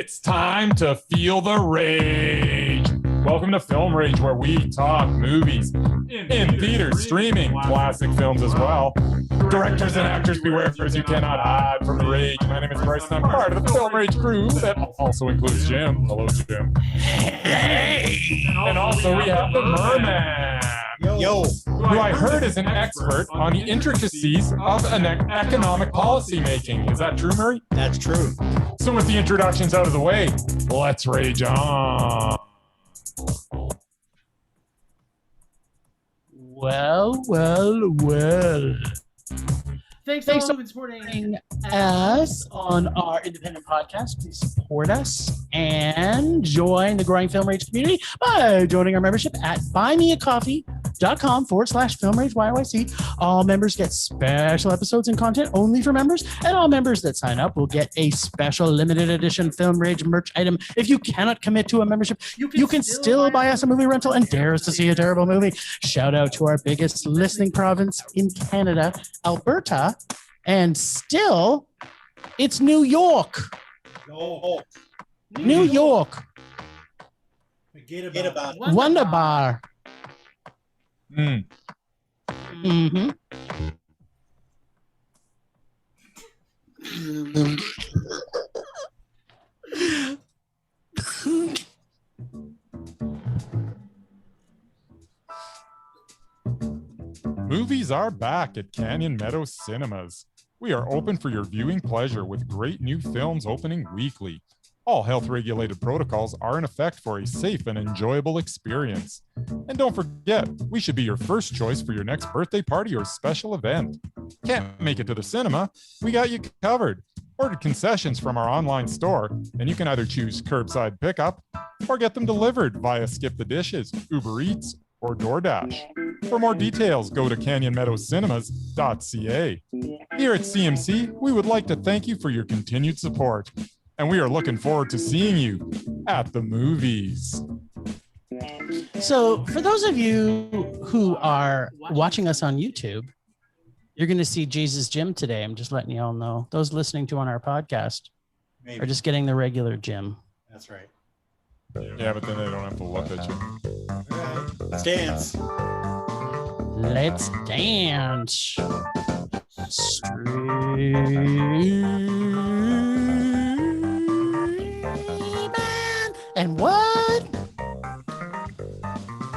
It's time to feel the rage. Welcome to Film Rage, where we talk movies in theaters, streaming, classic films as well. Directors and actors beware, as you cannot hide from the rage. My name is Bryce, and I'm part of the Film Rage crew that also includes Jim. Hello, Jim. Hey! And also we have the Merman. Yo. Who I heard is an expert on the intricacies of economic policy making. Is that true, Murray? That's true. So with the introductions out of the way, let's rage on. Well. Thanks for supporting us on our independent podcast. Please support us and join the growing Film Rage community by joining our membership at buymeacoffee.com/filmrageYYC. All members get special episodes and content only for members, and all members that sign up will get a special limited edition Film Rage merch item. If you cannot commit to a membership, you can still buy us a movie rental and dare us to see a terrible movie. Shout out to our biggest listening province in Canada, Alberta. And still, it's New York. New York. Forget about it. Wonderbar. Mm-hmm. Movies are back at Canyon Meadow Cinemas. We are open for your viewing pleasure with great new films opening weekly. All health-regulated protocols are in effect for a safe and enjoyable experience. And don't forget, we should be your first choice for your next birthday party or special event. Can't make it to the cinema? We got you covered. Order concessions from our online store, and you can either choose curbside pickup or get them delivered via Skip the Dishes, Uber Eats, or DoorDash. For more details, go to canyonmeadowscinema.ca. Here at CMC, we would like to thank you for your continued support, and we are looking forward to seeing you at the movies. So, for those of you who are watching us on YouTube, you're going to see Jesus Jim today. I'm just letting you all know. Those listening to on our podcast are just getting the regular Jim. That's right. Yeah, but then they don't have to look at you. All right. Let's dance. Let's dance. And what?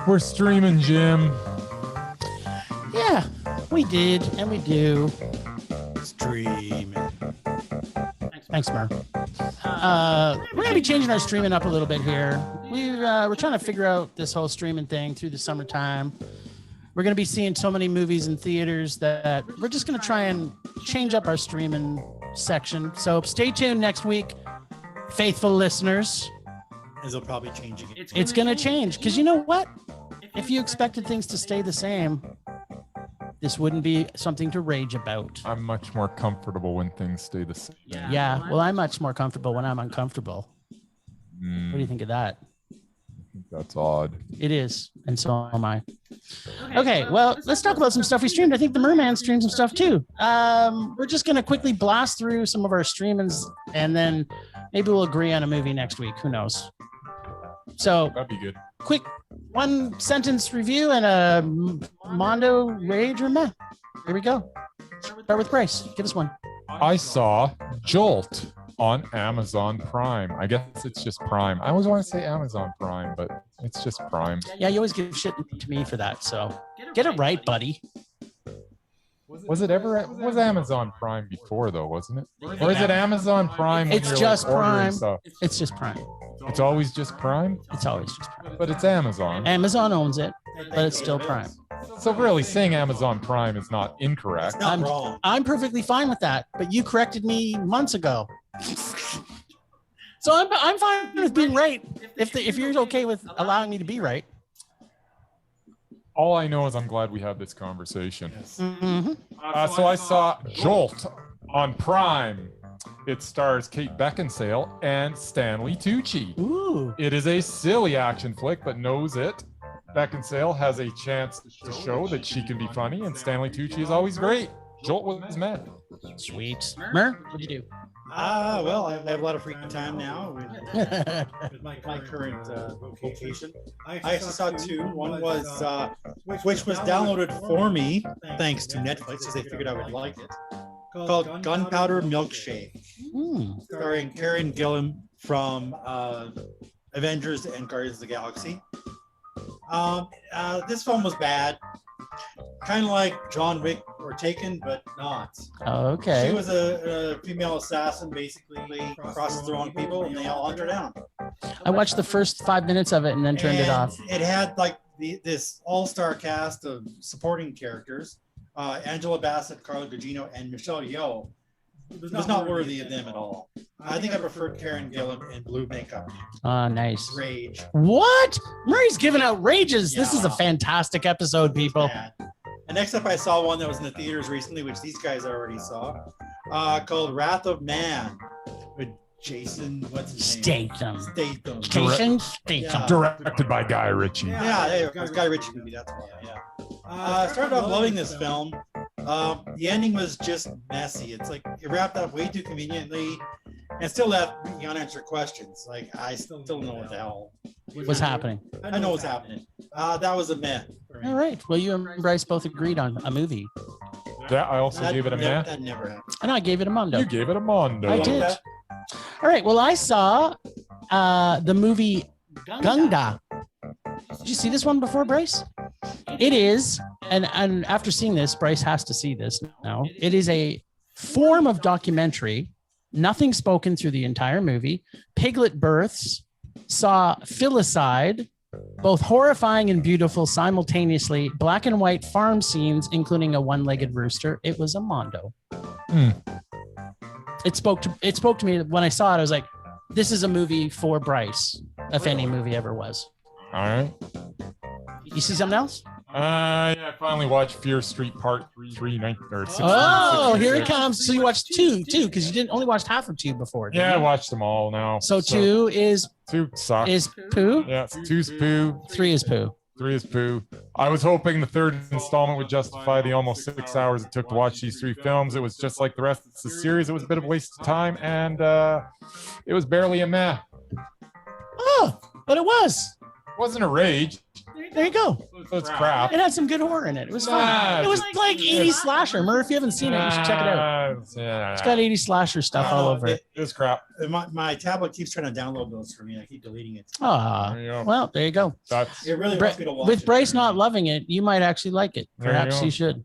We're streaming, Jim. Yeah, we did, and we do. Streaming. Thanks, Mer. We're going to be changing our streaming up a little bit here. We're trying to figure out this whole streaming thing through the summertime. We're going to be seeing so many movies in theaters that we're just going to try and change up our streaming section. So stay tuned next week, faithful listeners. As they'll probably change again. It's going to change because you know what? If you expected things to stay the same, this wouldn't be something to rage about. I'm much more comfortable when things stay the same. Yeah, well, I'm much more comfortable when I'm uncomfortable. What do you think of that? I think that's odd. It is, and so am I. Okay, well, let's talk about some stuff we streamed. I think the Merman streamed some stuff too. We're just going to quickly blast through some of our streamings, and then maybe we'll agree on a movie next week. Who knows? So That'd be good. Quick one sentence review and a Mondo rage or meh. Here we go. Start with Bryce. Give us one. I saw Jolt on Amazon Prime. I guess it's just Prime. I always want to say Amazon Prime, but it's just Prime. Yeah, you always give shit to me for that. So get it right, buddy. Was it Amazon Prime before though, wasn't it? Or is it Amazon Prime? It's just Prime. Stuff? It's just Prime. It's always just Prime? It's always just Prime. But it's Amazon. Amazon owns it, but it's still Prime. So really saying Amazon Prime is not incorrect. It's not wrong. I'm perfectly fine with that, but you corrected me months ago. So I'm fine with being right if you're okay with allowing me to be right. All I know is I'm glad we had this conversation. Yes. Mm-hmm. So I saw Jolt on Prime. It stars Kate Beckinsale and Stanley Tucci. Ooh. It is a silly action flick, but knows it. Beckinsale has a chance to show that she can be funny, and Stanley Tucci is always great. Jolt was mad. Sweet. Mer, what'd you do? Well, I have a lot of free time now with my current vocation. I actually saw two. One was, which was downloaded for me thanks to Netflix, because they figured I would like it, called Gunpowder Milkshake, starring Karen Gillan from Avengers and Guardians of the Galaxy. This film was bad, kind of like John Wick or Taken, but not. Okay. She was a female assassin, basically crosses the wrong people, and they all hunt her down. I watched the first 5 minutes of it and then turned it off. It had like this all-star cast of supporting characters: Angela Bassett, Carla Gugino, and Michelle Yeoh. It was not worthy of them at all. I think I preferred Karen Gillan in blue makeup. Nice. Rage. What? Murray's giving out rages. Yeah. This is a fantastic episode, people. And next up, I saw one that was in the theaters recently, which these guys already saw, called Wrath of Man, with Jason, what's his name? Statham. Jason Statham. Yeah. Directed by Guy Ritchie. Yeah, it was Guy Ritchie movie. That's why. Yeah. I started off loving this film. The ending was just messy. It's like it wrapped up way too conveniently, and still left me unanswered questions. Like I still don't know what the hell What's happening? I know what's happening. That was a meh. All right. Well, you and Bryce both agreed on a movie. Yeah, I also gave it a meh. That never happened. And I gave it a mondo. You gave it a mondo. I did. All right. Well, I saw the movie Gunda. Did you see this one before, Bryce? It is, and after seeing this, Bryce has to see this now. It is a form of documentary, nothing spoken through the entire movie. Piglet births, saw filicide, both horrifying and beautiful simultaneously, black and white farm scenes, including a one-legged rooster. It was a mondo. It spoke to me when I saw it. I was like, this is a movie for Bryce, if any movie ever was. All right. You see something else? Yeah, I finally watched Fear Street Part 3, 16. Oh, here it comes. So you watched two, because you didn't only watched half of two before. Yeah, I watched them all now. So two is sucks. poo. Yeah, two's poo. Three is poo. 3 is poo. I was hoping the third installment would justify the almost 6 hours it took to watch these 3 films. It was just like the rest of the series. It was a bit of a waste of time, and it was barely a meh. Oh, but it was. It wasn't a rage. There you go. So it's crap. It had some good horror in it. It was fun. It was like 80s slasher. Murph, if you haven't seen it, you should check it out. Yeah. It's got 80s slasher stuff all over it. It was crap. My tablet keeps trying to download those for me. I keep deleting it. Well, there you go. It really wants me to watch with it. Bryce not loving it, you might actually like it. Perhaps you should.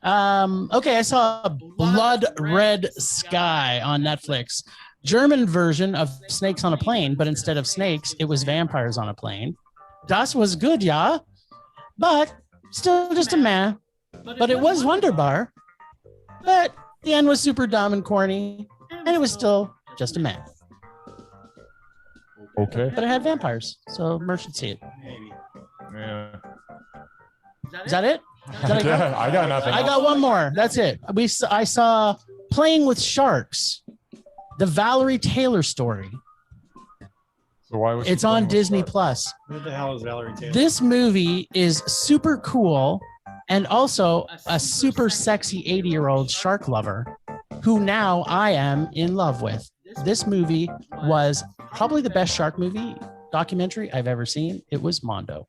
Okay, I saw Blood Red Sky on Netflix. German version of Snakes on a Plane, but instead of snakes, it was vampires on a plane. Das was good, yeah, but still just a meh. But it was wonderbar. But the end was super dumb and corny, and it was still just a meh. Okay. But it had vampires, so Mer should see it. Maybe. Yeah. Is that it? Yeah, I got nothing. I got one more. That's it. I saw Playing with Sharks, the Valerie Taylor story. So why was it's on Disney Plus. Who the hell is Valerie Taylor? This movie is super cool and also a super sexy 80-year-old shark lover who now I am in love with. This movie was probably the best shark movie documentary I've ever seen. It was Mondo.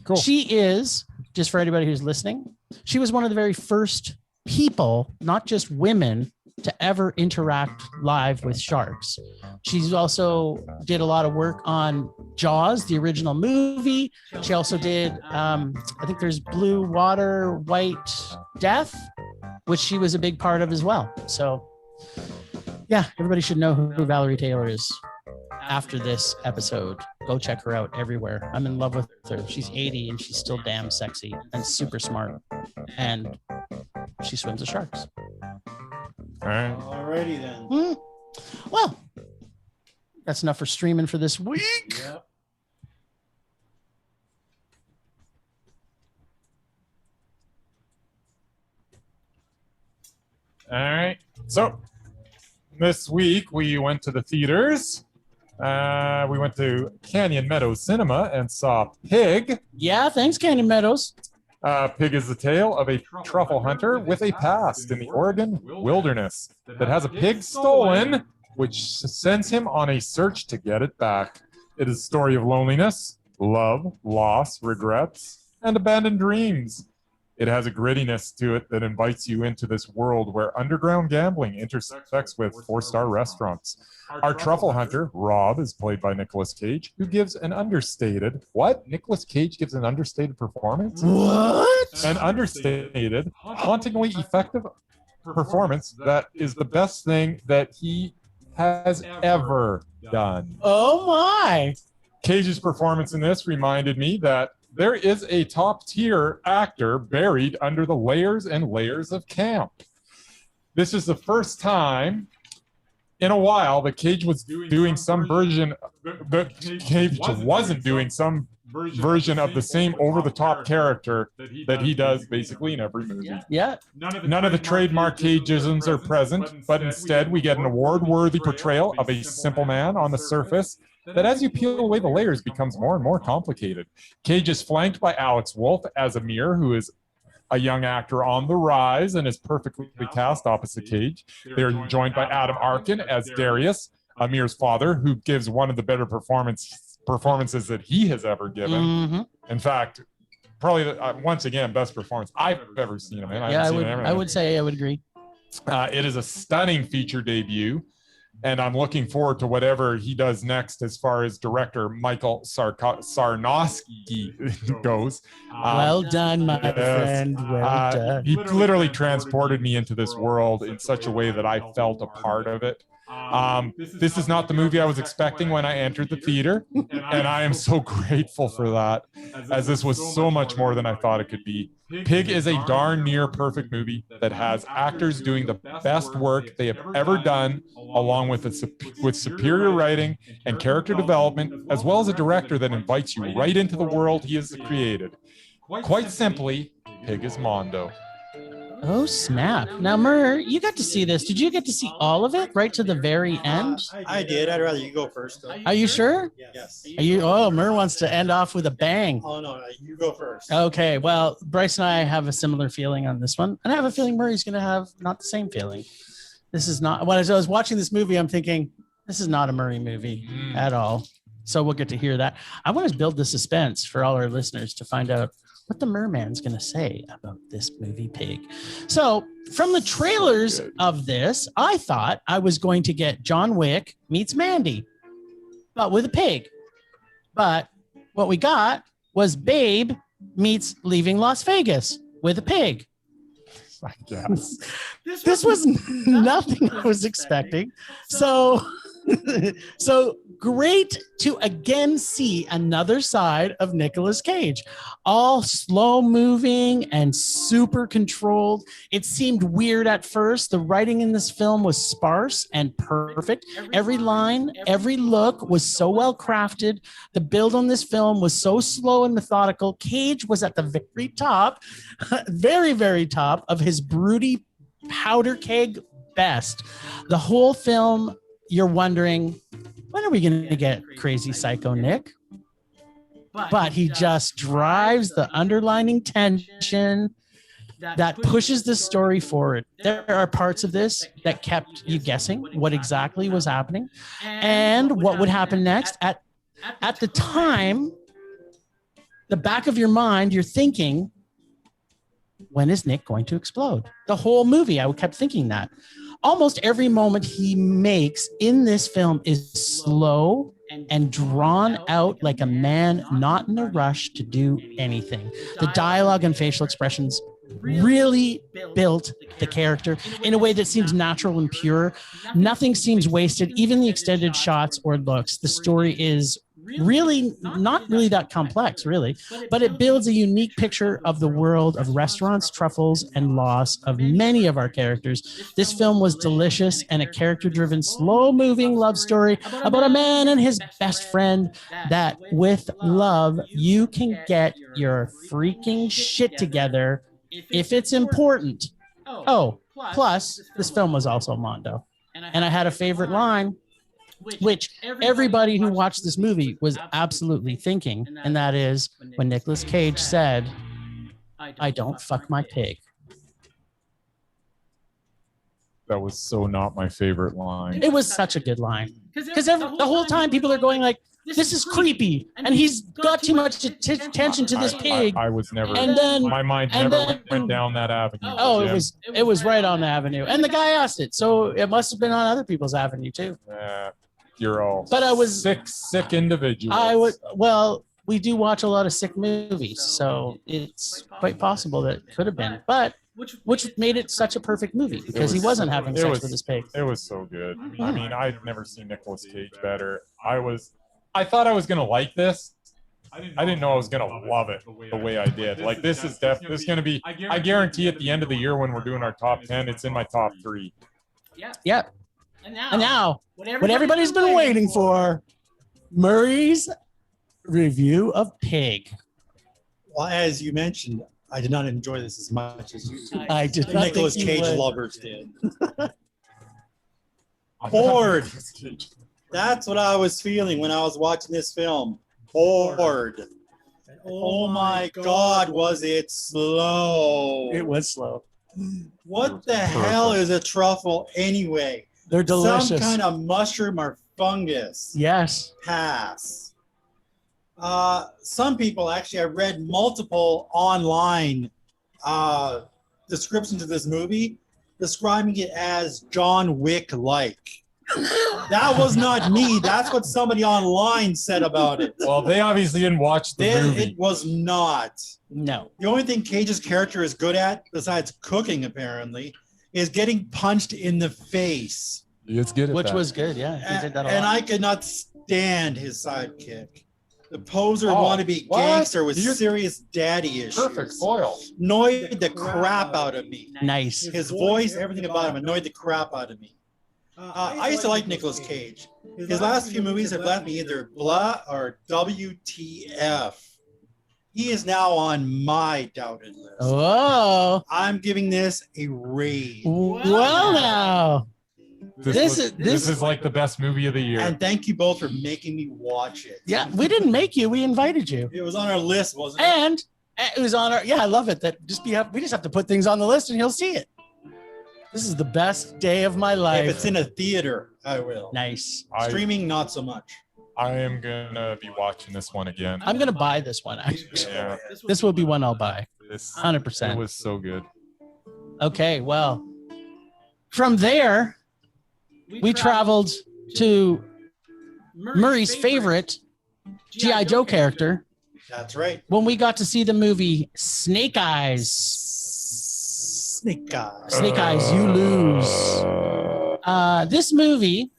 Cool. She is, just for anybody who's listening, she was one of the very first people, not just women, to ever interact live with sharks. She's also did a lot of work on Jaws, the original movie. She also did, I think there's Blue Water, White Death, which she was a big part of as well. So yeah, everybody should know who Valerie Taylor is after this episode. Go check her out everywhere. I'm in love with her. She's 80 and she's still damn sexy and super smart. And she swims with sharks. All right. Alrighty then. Well, that's enough for streaming for this week. Yep. All right. So this week we went to the theaters. We went to Canyon Meadows Cinema and saw Pig. Yeah, thanks, Canyon Meadows. Pig is the tale of a truffle hunter with a past in the Oregon wilderness that has a pig stolen which sends him on a search to get it back. It is a story of loneliness, love, loss, regrets, and abandoned dreams. It has a grittiness to it that invites you into this world where underground gambling intersects with four-star restaurants. Our truffle hunter, Rob, is played by Nicolas Cage, who gives an understated... What? Nicolas Cage gives an understated performance? What? An understated, hauntingly effective performance that is the best thing that he has ever done. Oh my! Cage's performance in this reminded me that there is a top-tier actor buried under the layers and layers of camp. This is the first time in a while that Cage was doing some version, Cage wasn't doing some version of the same over-the-top character that he does basically in every movie. Yeah. None of the trademark Cageisms are present, but instead we get an award-worthy portrayal of a simple man on the surface that as you peel away the layers becomes more and more complicated. Cage is flanked by Alex Wolff as Amir, who is a young actor on the rise and is perfectly cast opposite Cage. They're joined by Adam Arkin as Darius, Amir's father, who gives one of the better performances that he has ever given. Mm-hmm. In fact, probably once again, best performance I've ever seen him in. I would say I would agree. It is a stunning feature debut, and I'm looking forward to whatever he does next as far as director Michael Sarnowski goes. Well done, my friend. Well done. He literally transported me into this world in such a way that I felt a part of it. This is not the movie I was expecting when I entered the theater, and I am so grateful for that, as this was so much more than I thought it could be. Pig is a darn near perfect movie that has actors doing the best work they have ever done, along with superior writing and character development, as well as a director that invites you right into the world he has created. Quite simply, Pig is Mondo. Oh, snap. Now, Mur, you got to see this. Did you get to see all of it right to the very end? I did. I'd rather you go first, though. Are you sure? Yes. Mur wants to end off with a bang. Oh, no, you go first. Okay, well, Bryce and I have a similar feeling on this one, and I have a feeling Murray's going to have not the same feeling. This is not, when I was watching this movie, I'm thinking, this is not a Murray movie at all. So we'll get to hear that. I want to build the suspense for all our listeners to find out what the Merman's going to say about this movie Pig. So from the trailers of this, I thought I was going to get John Wick meets Mandy, but with a pig. But what we got was Babe meets Leaving Las Vegas with a pig. I guess. This was nothing I was expecting. So great to again see another side of Nicolas Cage, all slow moving and super controlled. It seemed weird at first. The writing in this film was sparse and perfect. Every line, every look was so well crafted. The build on this film was so slow and methodical. Cage was at the very top, very, very top of his broody powder keg best. The whole film, you're wondering, when are we going to get crazy psycho Nick? But he just drives the underlining tension that pushes the story forward. There are parts of this that kept you guessing what exactly was happening and what would happen next. At the time, the back of your mind, you're thinking, when is Nick going to explode? The whole movie, I kept thinking that. Almost every moment he makes in this film is slow and drawn out like a man not in a rush to do anything. The dialogue and facial expressions really built the character in a way that seems natural and pure. Nothing seems wasted, even the extended shots or looks. The story is really not really that complex, really, but it builds a unique picture of the world of restaurants, truffles, and loss of many of our characters. This film was delicious and a character-driven, slow-moving love story about a man and his best friend that with love, you can get your freaking shit together if it's important. Oh, plus, this film was also Mondo. And I had a favorite line, which everybody who watched this movie was absolutely thinking, and that is when Nicolas Cage said, "I don't fuck my pig." That was so not my favorite line. It was such a good line. Because the whole time people are going like, this is creepy, and he's got too much attention to this pig. I was never, and then my mind never went down that avenue. Oh, it was right on the avenue, and the guy asked it, so it must have been on other people's avenue too. You're all but I was sick individuals. Well, we do watch a lot of sick movies, so it's quite possible that it could have been, but which made it such a perfect movie because he wasn't having sex with his pig. It was so good. I mean, I'd never seen Nicolas Cage better. I thought I was gonna like this. I didn't know I was gonna love it the way I did. Like this is gonna be. I guarantee at the end of the year when we're doing our top 10, it's in my top 3. Yep. And now, what everybody's been waiting for, Murray's review of Pig. Well, as you mentioned, I did not enjoy this as much as you two. I did not. Nicolas Cage lovers did. Bored. That's what I was feeling when I was watching this film. Bored. Oh my God, was it slow? It was slow. What the hell is a truffle anyway? They're delicious. Some kind of mushroom or fungus. Yes. Pass. Some people, actually, I read multiple online descriptions of this movie describing it as John Wick-like. That was not me. That's what somebody online said about it. Well, they obviously didn't watch the movie. It was not. No. The only thing Cage's character is good at, besides cooking apparently, is getting punched in the face. It's good at Which that. was good, yeah. He did that a lot. And I could not stand his sidekick. The poser wannabe gangster with serious daddy issues. Perfect foil. Annoyed the crap out of me. Nice. His voice, everything about him annoyed the crap out of me. I used to like Nicolas Cage. His last few movies have left me either blah or WTF. He is now on my doubted list. Oh. I'm giving this a rage. Well now. This is like the best movie of the year. And thank you both for making me watch it. Yeah, we didn't make you. We invited you. It was on our list, wasn't it? And it was on our. Yeah, I love it. We just have to put things on the list and you'll see it. This is the best day of my life. If it's in a theater, I will. Nice. Streaming, not so much. I am gonna be watching this one again. I'm gonna buy this one actually. Yeah. This will be one I'll buy. 100%. It was so good. Okay, well, from there, we traveled to Murray's favorite G.I. Joe character. That's right. When we got to see the movie Snake Eyes. Snake Eyes. Snake Eyes, you lose. This movie,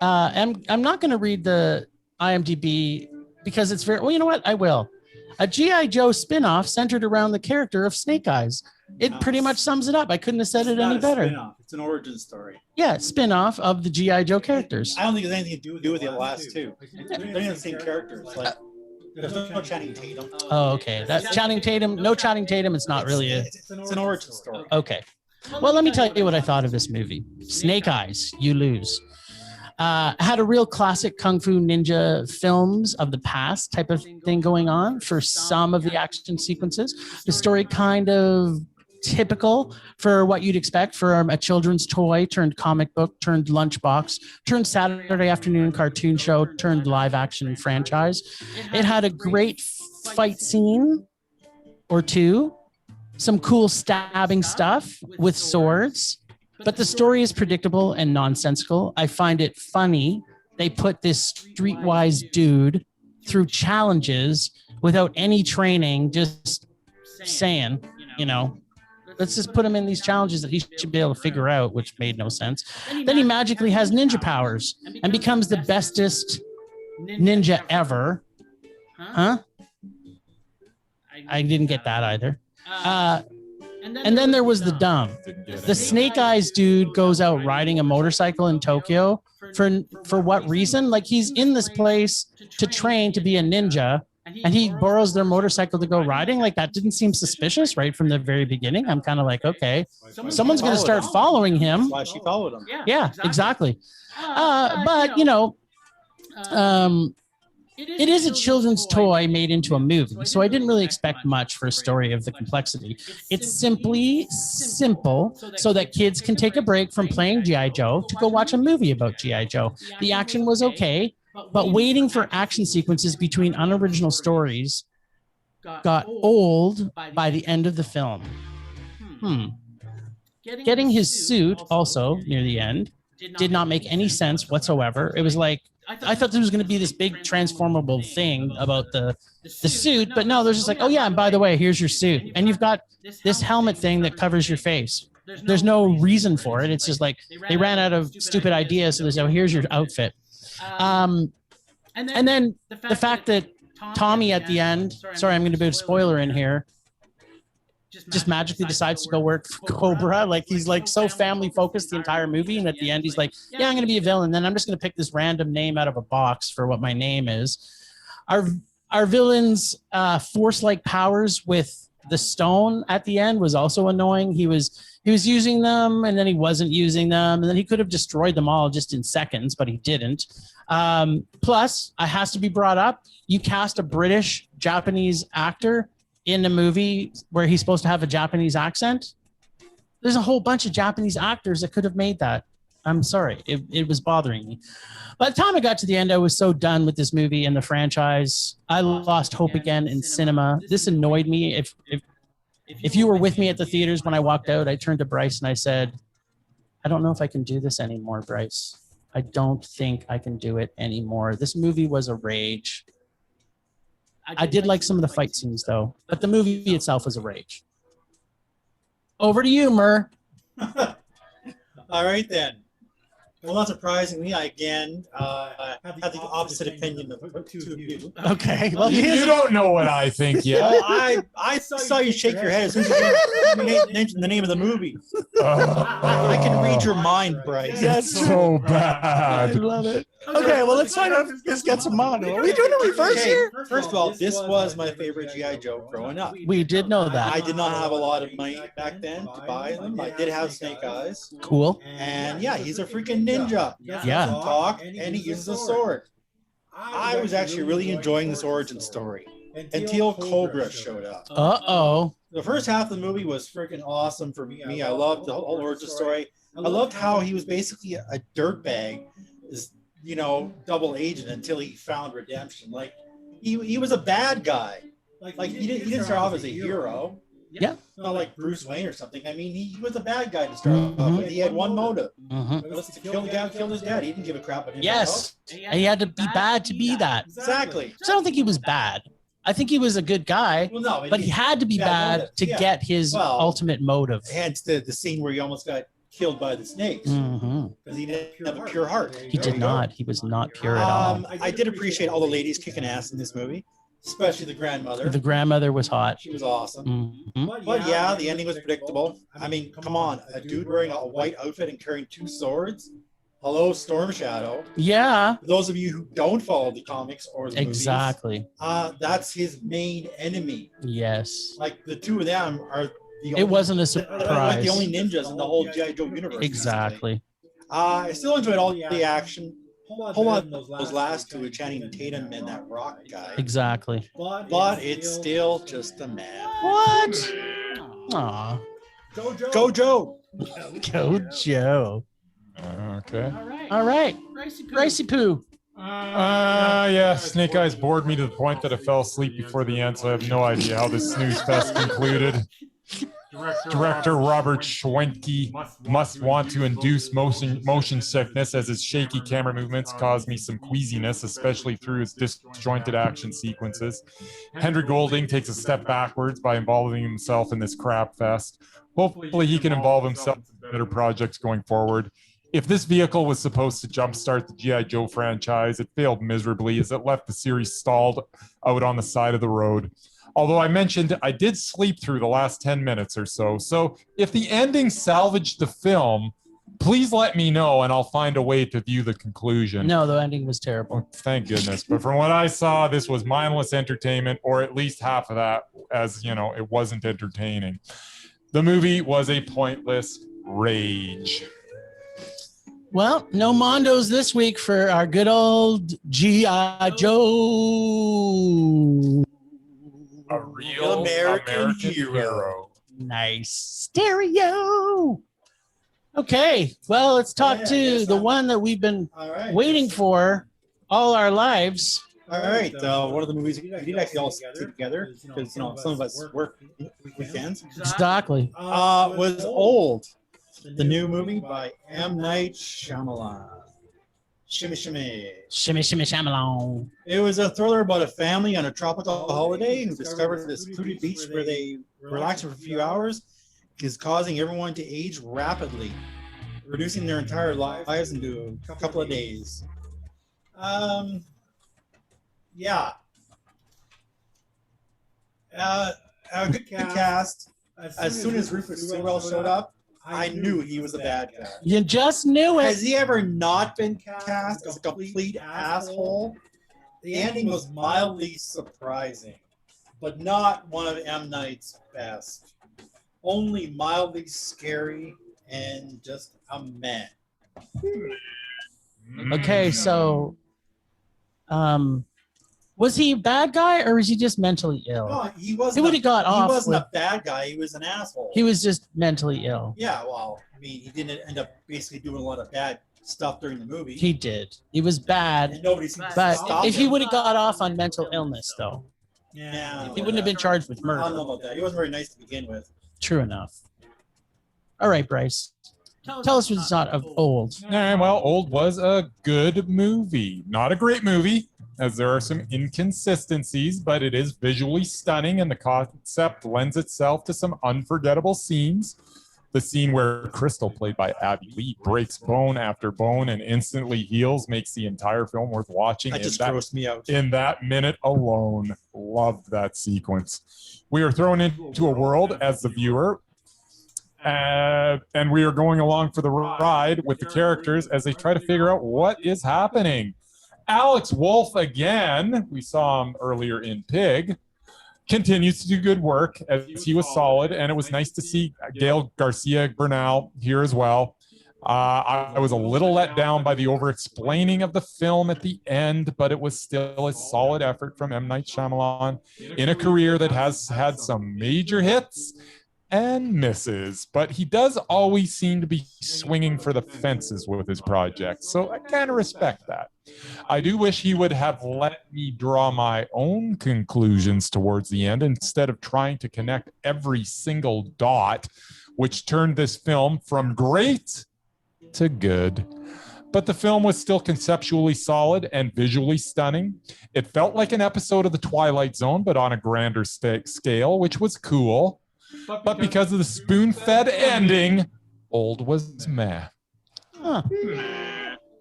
I'm not going to read the IMDb because it's very, well, you know what? I will. A G.I. Joe spinoff centered around the character of Snake Eyes. It pretty much sums it up. I couldn't have said it any better. Spin-off. It's an origin story. Yeah, spin-off of the G.I. Joe characters. I don't think it has anything to do with the last two. They're the same characters. Like, there's no Channing Tatum. Oh, okay. That's Channing Tatum. No Channing Tatum. It's not really a... It's an origin story. Okay. Well, let me tell you what I thought of this movie. Snake Eyes, you lose. Had a real classic Kung Fu Ninja films of the past type of thing going on for some of the action sequences. The story kind of typical for what you'd expect from a children's toy turned comic book turned lunchbox turned Saturday afternoon cartoon show turned live action franchise. It had a great fight scene or two, some cool stabbing stuff with swords, but the story is predictable and nonsensical. I find it funny they put this streetwise dude through challenges without any training, just saying, you know, let's just put him in these challenges that he should be able to figure out, which made no sense. Then he magically has ninja powers and becomes the bestest ninja ever. Huh? I didn't get that either. And then there was the dumb. The Snake Eyes dude goes out riding a motorcycle in Tokyo for what reason? Like he's in this place to train to be a ninja. And he borrows their motorcycle to go riding. Like that didn't seem suspicious right from the very beginning. I'm kind of like, okay, someone's going to start following him. That's why she followed him. Yeah, exactly. But you know, It is a children's toy made into a movie, so I didn't really expect much for a story of the complexity. It's simply simple so that kids can take a break from playing G.I. Joe to go watch a movie about G.I. Joe. The action was okay, but waiting for action sequences between unoriginal stories got old by the end of the film. Getting his suit also near the end did not make any sense whatsoever. It was like, I thought there was going to be this big transformable thing about the suit, but no, they're just like, oh yeah, and by the way, here's your suit. And you've got this helmet thing that covers your face. There's no reason for it. It's just like they ran out of stupid ideas, so they said, oh, here's your outfit. And then the fact that Tommy at the end, sorry, I'm going to put a spoiler in here, just magically decides to go work for Cobra. Like he's like so family focused the entire movie, and at the end he's like, yeah, I'm gonna be a villain, then I'm just gonna pick this random name out of a box for what my name is. Our villain's force-like powers with the stone at the end was also annoying. He was using them, and then he wasn't using them, and then he could have destroyed them all just in seconds, but he didn't. Plus, it has to be brought up, you cast a British Japanese actor in a movie where he's supposed to have a Japanese accent. There's a whole bunch of Japanese actors that could have made that. I'm sorry, it was bothering me. By the time I got to the end, I was so done with this movie and the franchise. I lost hope again in cinema. This annoyed me. If you were with me at the theaters when I walked out, I turned to Bryce and I said, I don't know if I can do this anymore, Bryce. I don't think I can do it anymore. This movie was a rage. I did like some of the fight scenes, though, but the movie itself was a rage. Over to you, Mur. All right, then. Well, not surprisingly, I again have the opposite opinion of the two of you. Okay. Well, You don't know what I think yet. Well, I saw you shake your head as soon as you mentioned the name of the movie. I can read your mind, Bryce. That's so bad. I love it. Okay, well, let's find out if this gets a mono. Are we doing a reverse here? First of all, this was my favorite G.I. Joe growing up. We did know that. I did not have a lot of money back then to buy them. I did have Snake Eyes. Cool. And yeah, he's a freaking ninja. He Yeah. doesn't talk, and he uses a sword. I was actually really enjoying this origin story until Cobra showed up. Uh-oh. The first half of the movie was freaking awesome for me. I loved the whole origin story. I loved how he was basically a dirtbag, double agent until he found redemption. Like he was a bad guy. Like he didn't start off as a hero. Yeah. Not like Bruce Wayne or something. I mean, he was a bad guy to start off with. He had one motive. It was to kill the guy who killed his dad. He didn't give a crap about him. Yes. And he had to be bad to be that. Exactly. So I don't think he was bad. I think he was a good guy, Well, no, but he had to be bad to get his ultimate motive. Hence the scene where he almost got killed by the snakes because he didn't have a pure heart. He did not. He was not pure at all. I did appreciate all the ladies kicking ass in this movie, especially the grandmother. The grandmother was hot. She was awesome. But yeah, the ending was predictable. I mean, come on, a dude wearing a white outfit and carrying two swords. Hello, Storm Shadow. Yeah. For those of you who don't follow the comics or the Exactly. movies, that's his main enemy. Yes. Like the two of them are It wasn't a surprise. like the only ninjas in the whole G.I. Joe universe. Exactly. I still enjoyed all the action. Whole lot those last two with Channing Tatum and that rock guy. Exactly. But it's still just a man. What? Aw. Go Joe. Go Joe. Okay. All right. Ricey Poo. Yeah, Snake Eyes bored me to the point that I fell asleep before the end, so I have no idea how this snooze fest concluded. Director Robert Schwenke must want to induce motion sickness, as his shaky camera movements caused me some queasiness, especially through his disjointed action sequences. Henry Golding takes a step backwards by involving himself in this crap fest. Hopefully he can involve himself in better projects going forward. If this vehicle was supposed to jumpstart the G.I. Joe franchise, it failed miserably as it left the series stalled out on the side of the road. Although I mentioned I did sleep through the last 10 minutes or so. So if the ending salvaged the film, please let me know and I'll find a way to view the conclusion. No, the ending was terrible. Oh, thank goodness. But from what I saw, this was mindless entertainment, or at least half of that, as you know, it wasn't entertaining. The movie was a pointless rage. Well, no Mondos this week for our good old G.I. Joe. A real American hero. Nice. Stereo. Okay, well, let's talk to the one that we've been waiting for all our lives. All right, one of the movies we did actually all see together because some of us work weekends. Exactly. Was Old, the new movie by M. Night Shyamalan. Shimmy, shimmy. Shimmy, shimmy, shamalong. It was a thriller about a family on a tropical holiday who discovered this secluded beach where they relax for a few hours is causing everyone to age rapidly, reducing their entire lives into a couple of days. Yeah. A good cast. As soon as Rufus Sewell showed up, I knew he was a bad guy. You just knew it. Has he ever not been cast as a complete asshole? The ending was mildly surprising, but not one of M. Night's best. Only mildly scary and just a meh. Okay, so was he a bad guy or was he just mentally ill? No, he wasn't. He would have got off. He wasn't a bad guy. He was an asshole. He was just mentally ill. Yeah, well, I mean, he didn't end up basically doing a lot of bad stuff during the movie. He did. He was bad. And nobody seemed to But stop if him. he would have got off on mental illness, though, Yeah, he wouldn't have been charged with I don't murder. know about that. He wasn't very nice to begin with. True enough. All right, Bryce. Tell us what's not of Old. Well, Old was a good movie. Not a great movie, as there are some inconsistencies, but it is visually stunning, and the concept lends itself to some unforgettable scenes. The scene where Crystal, played by Abby Lee, breaks bone after bone and instantly heals makes the entire film worth watching. That just grossed me out. In that minute alone. Loved that sequence. We are thrown into a world as the viewer, and we are going along for the ride with the characters as they try to figure out what is happening. Alex Wolff again, we saw him earlier in Pig, continues to do good work as he was solid, and it was nice to see Gail Garcia Bernal here as well. I was a little let down by the over-explaining of the film at the end, but it was still a solid effort from M. Night Shyamalan in a career that has had some major hits and misses, but he does always seem to be swinging for the fences with his projects, so I kind of respect that. I do wish he would have let me draw my own conclusions towards the end instead of trying to connect every single dot, which turned this film from great to good. But the film was still conceptually solid and visually stunning. It felt like an episode of The Twilight Zone, but on a grander scale, which was cool. But because of the spoon-fed ending, Old was meh. Huh.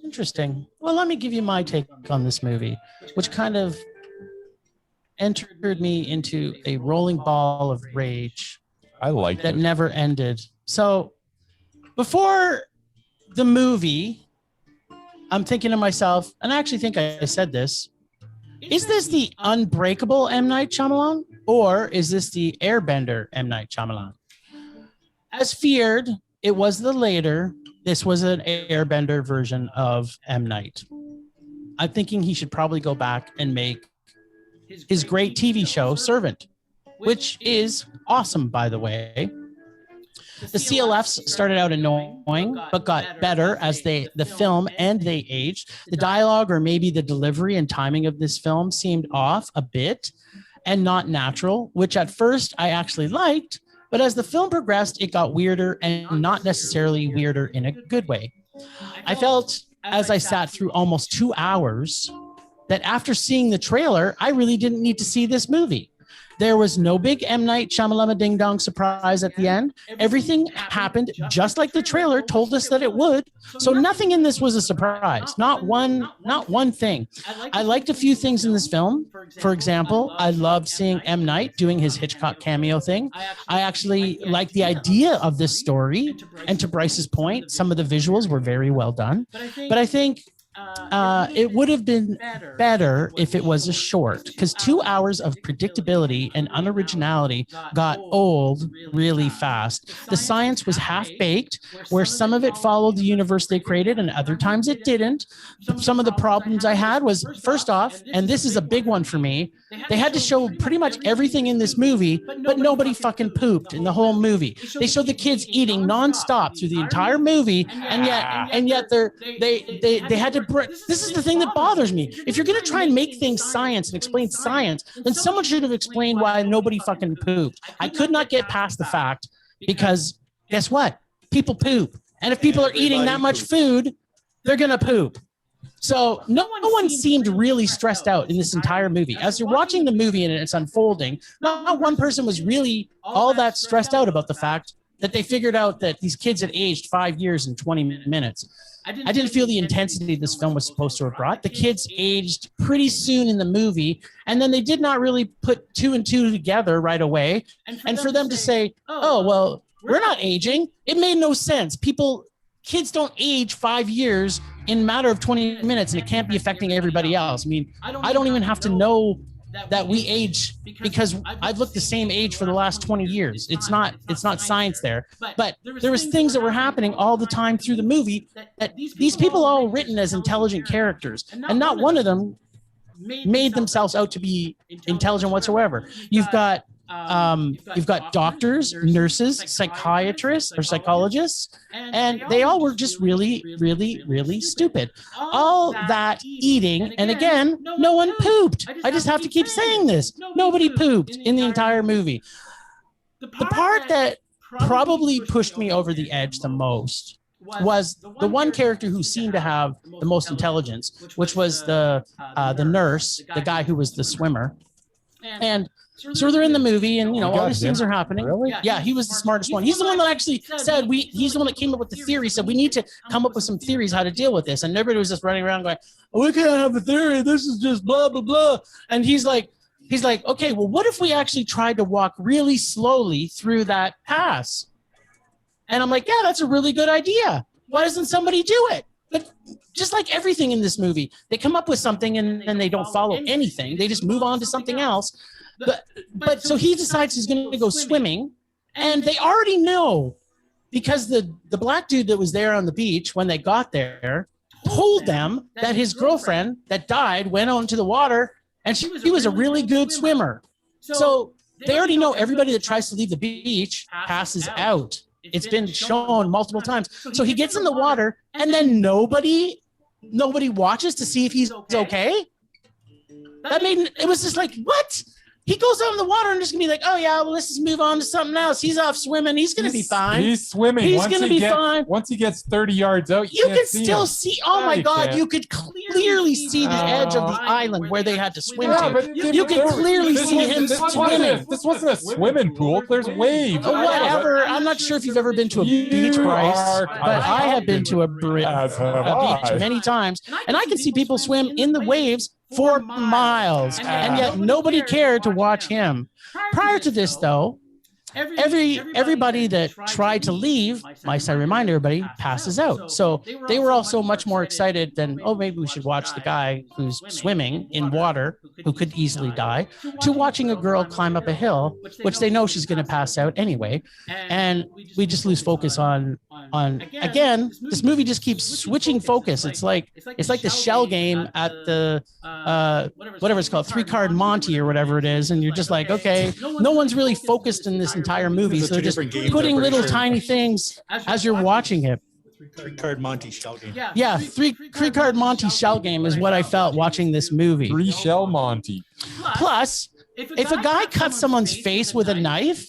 Interesting. Well, let me give you my take on this movie, which kind of entered me into a rolling ball of rage. I liked that it. Never ended. So before the movie, I'm thinking to myself, and I actually think I said this, is this the Unbreakable M. Night Shyamalan, or is this the Airbender M. Night Shyamalan? As feared, it was the later. This was an Airbender version of M. Night. I'm thinking he should probably go back and make his great TV show, Servant, which is awesome, by the way. The CLFs started out annoying, but got better as the film and they aged. The dialogue, or maybe the delivery and timing of this film, seemed off a bit and not natural, which at first I actually liked, but as the film progressed, it got weirder, and not necessarily weirder in a good way. I felt, as I sat through almost 2 hours, that after seeing the trailer, I really didn't need to see this movie. There was no big M. Night Shyamalan ding dong surprise at the end. Everything happened just like the trailer told us that it would. So nothing in this was a surprise. Not one thing. I liked a few things in this film. For example, I loved seeing M. Night doing his Hitchcock cameo thing. I actually liked the idea of this story. And to Bryce's point, some of the visuals were very well done. But I think It would have been better if it was a short, because 2 hours of predictability and unoriginality got old really fast. The science was half-baked, where some of it followed the universe they created and other times it didn't. Some of the problems I had was, first off, and this is a big one for me, they had to show pretty much everything in this movie, but nobody fucking pooped in the whole movie. They showed the kids eating nonstop through the entire movie, and yet they had to. This is the thing that bothers me. If you're gonna try and make things science and explain science, then someone should have explained why nobody fucking pooped. I could not get past the fact because guess what? People poop, and if people are eating that much food, they're gonna poop. So no one seemed really stressed out in this entire movie. As you're watching the movie and it's unfolding, not one person was really all that stressed out about the fact that they figured out that these kids had aged 5 years in 20 minutes. I didn't feel the intensity this film was supposed to have brought. The kids aged pretty soon in the movie, and then they did not really put 2 and 2 together right away. And for them to say, oh, well, we're not aging, it made no sense. Kids don't age 5 years in a matter of 20 minutes, and it can't be affecting everybody else. I mean, I don't even have to know that we age because I've looked the same age for the last 20 years. It's not science there, but there was things that were happening all the time through the movie that these people are all written as intelligent characters, and not one of them made themselves out to be intelligent whatsoever. You've got doctors, nurses, psychiatrists or psychologists, and they all were just really, really, really stupid. All that eating, and again, no one pooped. I just have to keep saying this. Nobody pooped in the entire movie. The part that probably pushed me over the edge the most was the one character who seemed to have the most intelligence, which was the nurse, the guy who was the swimmer. And so they're in the movie, and all these things are happening. Really? Yeah, he was the smartest one. He's the one that actually said he's the one that came up with the theory. Said we need to come up with some theories how to deal with this. And everybody was just running around going, oh, "We can't have a theory. This is just blah blah blah." And he's like, "Okay, well, what if we actually tried to walk really slowly through that pass?" And I'm like, "Yeah, that's a really good idea. Why doesn't somebody do it?" But just like everything in this movie, they come up with something and then they don't follow anything. They just move on to something else. But so he decides he's going to go swimming, and they already know because the black dude that was there on the beach when they got there told them that his girlfriend that died went on to the water, and she was a really good swimmer. So they already know everybody that tries to leave the beach passes out. It's been shown multiple times. So he gets in the water, and then nobody watches to see if he's okay. It was just like, what? He goes out in the water and just gonna be like, oh yeah, well, let's just move on to something else. He's off swimming. He's gonna be fine. He's swimming. He's gonna be fine. Once he gets 30 yards out, you can still see. Oh my God, you could clearly see the edge of the island where they had to swim to. You can clearly see him swimming. This wasn't a swimming pool. There's waves. Whatever. I'm not sure if you've ever been to a beach, Bryce, but I have been to a beach many times, and I can see people swim in the waves for miles, and yet nobody cared to watch him. Prior to this, though, everybody that tried to leave, might I remind everybody, passes out. So they were also much more excited than, oh, maybe we should watch the guy who's swimming in water, who could easily die, to watching a girl climb up a hill, which they know she's going to pass out anyway. And we just lose focus on again, this movie just keeps switching focus. It's like the shell game at the whatever it's called, 3-card Monty or whatever it is, and you're just like, okay, no one's really focused in this entire movie, so they're just putting little tiny things as you're watching it. 3-card Monty shell game. Yeah, three-card Monty shell game is what I felt watching this movie. 3-shell Monty. Plus, if a guy cuts someone's face with a knife,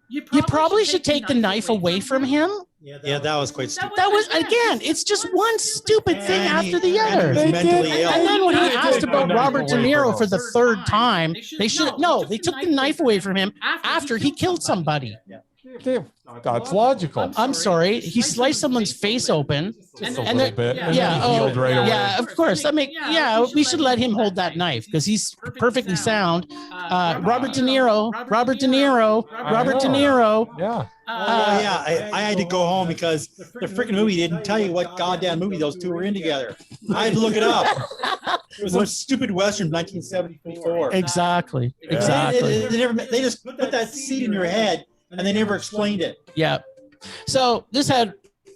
you probably should take the knife away from him. Yeah, that was quite stupid. That was, again, it's just one stupid thing after the other. And then when he asked about Robert De Niro for the third time, they took the knife away from him after he killed somebody. That's logical. I'm sorry. He sliced someone's face open. Just a and little bit. And yeah, then he healed right away. yeah, of course. We should let him hold that knife because he's perfectly sound. Robert De Niro. Yeah. I had to go home because the freaking movie didn't tell you what goddamn movie those two were in together. I had to look it up. It was some stupid Western 1974. Exactly. Yeah. Exactly. They just put that seed in your head and they never explained it. Yeah. So this had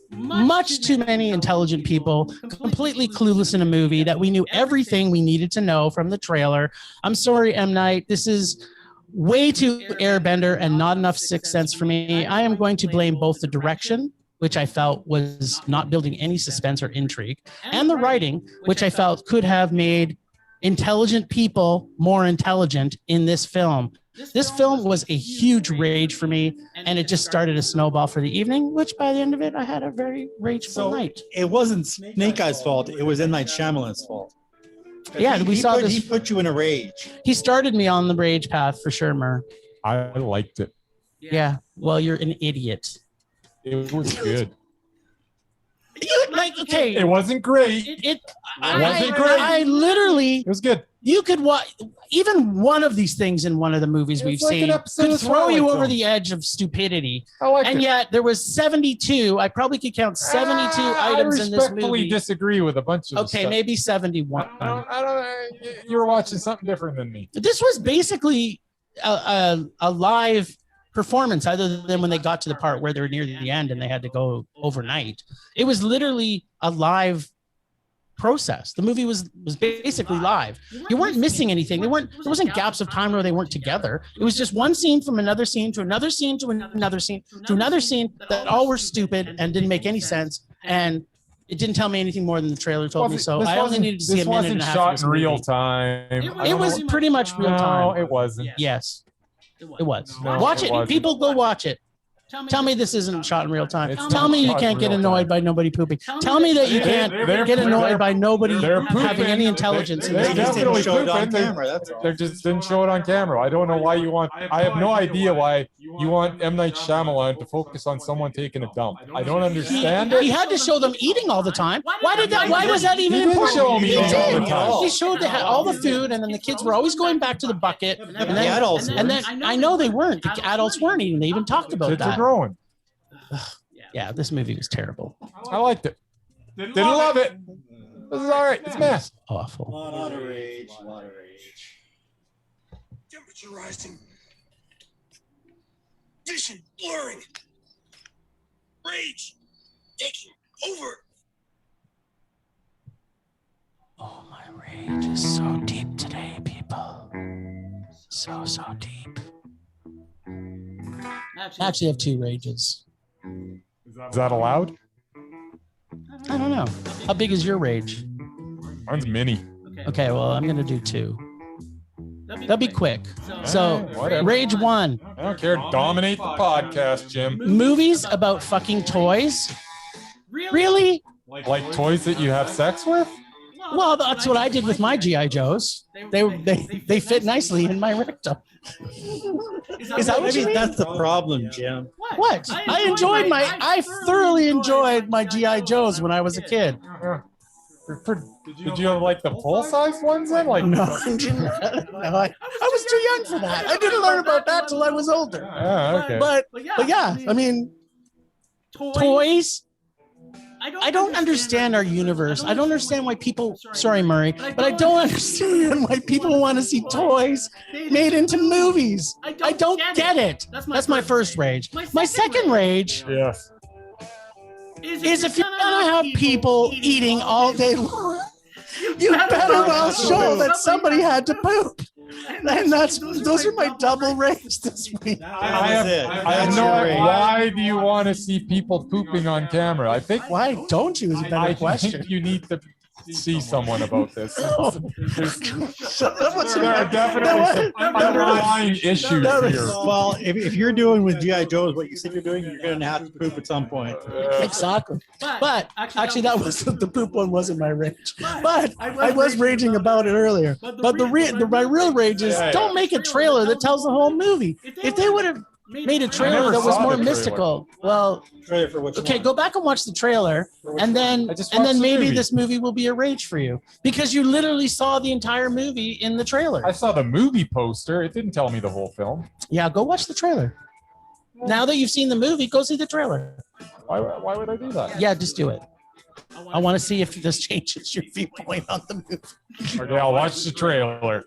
much too many intelligent people, completely clueless in a movie that we knew everything we needed to know from the trailer. I'm sorry, M. Night. This is way too Airbender and not enough Sixth Sense for me. I am going to blame both the direction, which I felt was not building any suspense or intrigue, and the writing, which I felt could have made intelligent people more intelligent in this film. This film was a huge rage for me, and it just started a snowball for the evening, which by the end of it, I had a very rageful night. It wasn't Snake Eyes' fault. It was M. Night Shyamalan's fault. Yeah, we saw this. He put you in a rage. He started me on the rage path for sure, Mur. I liked it. Yeah, well, you're an idiot. It was good. Okay. It wasn't great. It wasn't great. I literally. It was good. You could watch even one of these things in one of the movies we've seen could throw you over the edge of stupidity. And yet there was 72. I probably could count 72 items in this movie. I respectfully disagree with a bunch of stuff. Maybe 71. I don't. You were watching something different than me. This was basically a live performance, other than when they got to the part where they were near the end and they had to go overnight. It was literally a live process. The movie was basically live. You weren't missing anything. There wasn't gaps of time where they weren't together. It was just one scene from another scene to another scene to another scene to another scene that all were stupid and didn't make any sense. And it didn't tell me anything more than the trailer told me. So I only needed to see a minute and a half. This wasn't shot in real time. It was pretty much real time. No, it wasn't. Yes, it was. No, watch it. People go watch it. Tell me this isn't shot in real time. Tell me you can't get annoyed by nobody pooping. Tell me that you can't get annoyed by nobody having any intelligence. They just didn't show it on camera. That's all. They just didn't show it on camera. I don't know why you want. I have no idea why you want M. Night Shyamalan to focus on someone taking a dump. I don't understand it. He had to show them eating all the time. Why was that even important? Show them eating all the time. He showed they had all the food, and then the kids were always going back to the bucket. And then, the adults. And then I know they weren't. The adults weren't eating. They even talked about Kids that. are growing. Yeah, this movie was terrible. I liked it. Didn't love it. This is all right. It's mess. Awful. A lot of rage. Temperature rising. Vision blurring. Rage taking over. Oh, my rage is so deep today, people. So deep. I actually have two rages. Is that allowed? I don't know. How big is your rage? Mine's mini. Okay, well, I'm going to do two. That'll be quick. So, whatever. rage one. I don't care. Dominate the podcast, Jim. Movies about fucking toys? Really? Like toys that you have sex with? Well, that's what I did with my G.I. Joes. They fit nicely in my rectum. Is that what you mean? That's the problem, Jim. What? I thoroughly enjoyed my G.I. Joes when I was a kid. Did you have like the full-size ones then? Like no, I was too young for that. I didn't learn about that till I was older. Okay. But yeah, I mean, toys. I don't understand our universe. I don't understand why people, sorry, Murray, but I don't understand why people want to see toys made into movies. I don't get it. That's my first rage. My second rage is if you're going to have people eating all day long, you better well show that somebody had to poop. And those are my double rage this week. I have no idea. Why do you want to see people pooping on camera? I think. Why don't you? Is a better question. I think you need to see someone about this. There are That definitely some underlying issues here. Well, if you're doing with G.I. Joe's what you said you're doing, you're going to have to poop at some point. Exactly. But actually, that was the poop one wasn't my rage. But I was raging about it earlier. But my real rage is don't make a trailer that tells the whole movie. If they would have made a trailer that was more mystical. Well, Trailer for which okay, one? go back and watch the trailer, and then I just watched the maybe movie. this movie will be a rage for you because you literally saw the entire movie in the trailer. I saw the movie poster. It didn't tell me the whole film. Yeah, go watch the trailer. Now that you've seen the movie, go see the trailer. Why would I do that? Yeah, just do it. I want to see if this changes your viewpoint on the movie. Okay, I'll watch the trailer.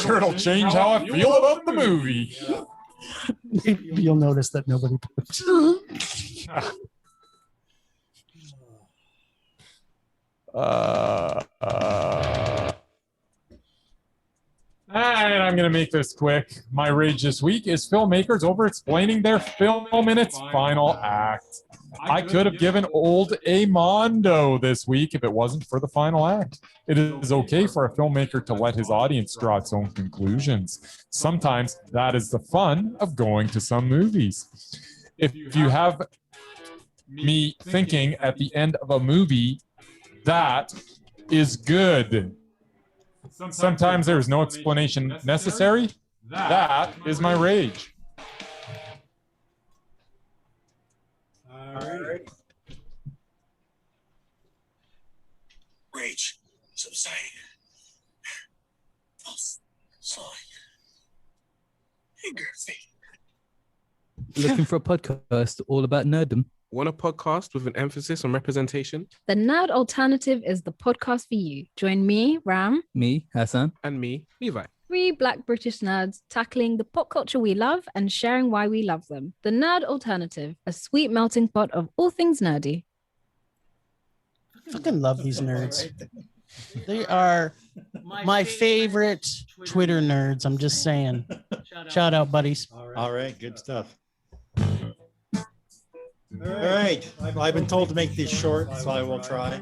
Sure, it'll change how I feel about the movie. You'll notice that nobody poops. And I'm going to make this quick. My rage this week is filmmakers over-explaining their film in its final act. I could have given old a mondo this week if it wasn't for the final act. It is okay for a filmmaker to let his audience draw its own conclusions. Sometimes that is the fun of going to some movies. If you have me thinking at the end of a movie, that is good. Sometimes there is no explanation necessary. That is my rage. Alright. Rage subsiding. Pulse slowing. Anger fading. Looking for a podcast all about nerddom? Want a podcast with an emphasis on representation? The Nerd Alternative is the podcast for you. Join me, Ram, Me, Hassan. And me, Levi. three Black British nerds tackling the pop culture we love and sharing why we love them. The Nerd Alternative, a sweet melting pot of all things nerdy. I fucking love these nerds. They are my favorite Twitter nerds. I'm just saying. Shout out, buddies. All right, good stuff. All right, well, I've been told to make these short, so I will try.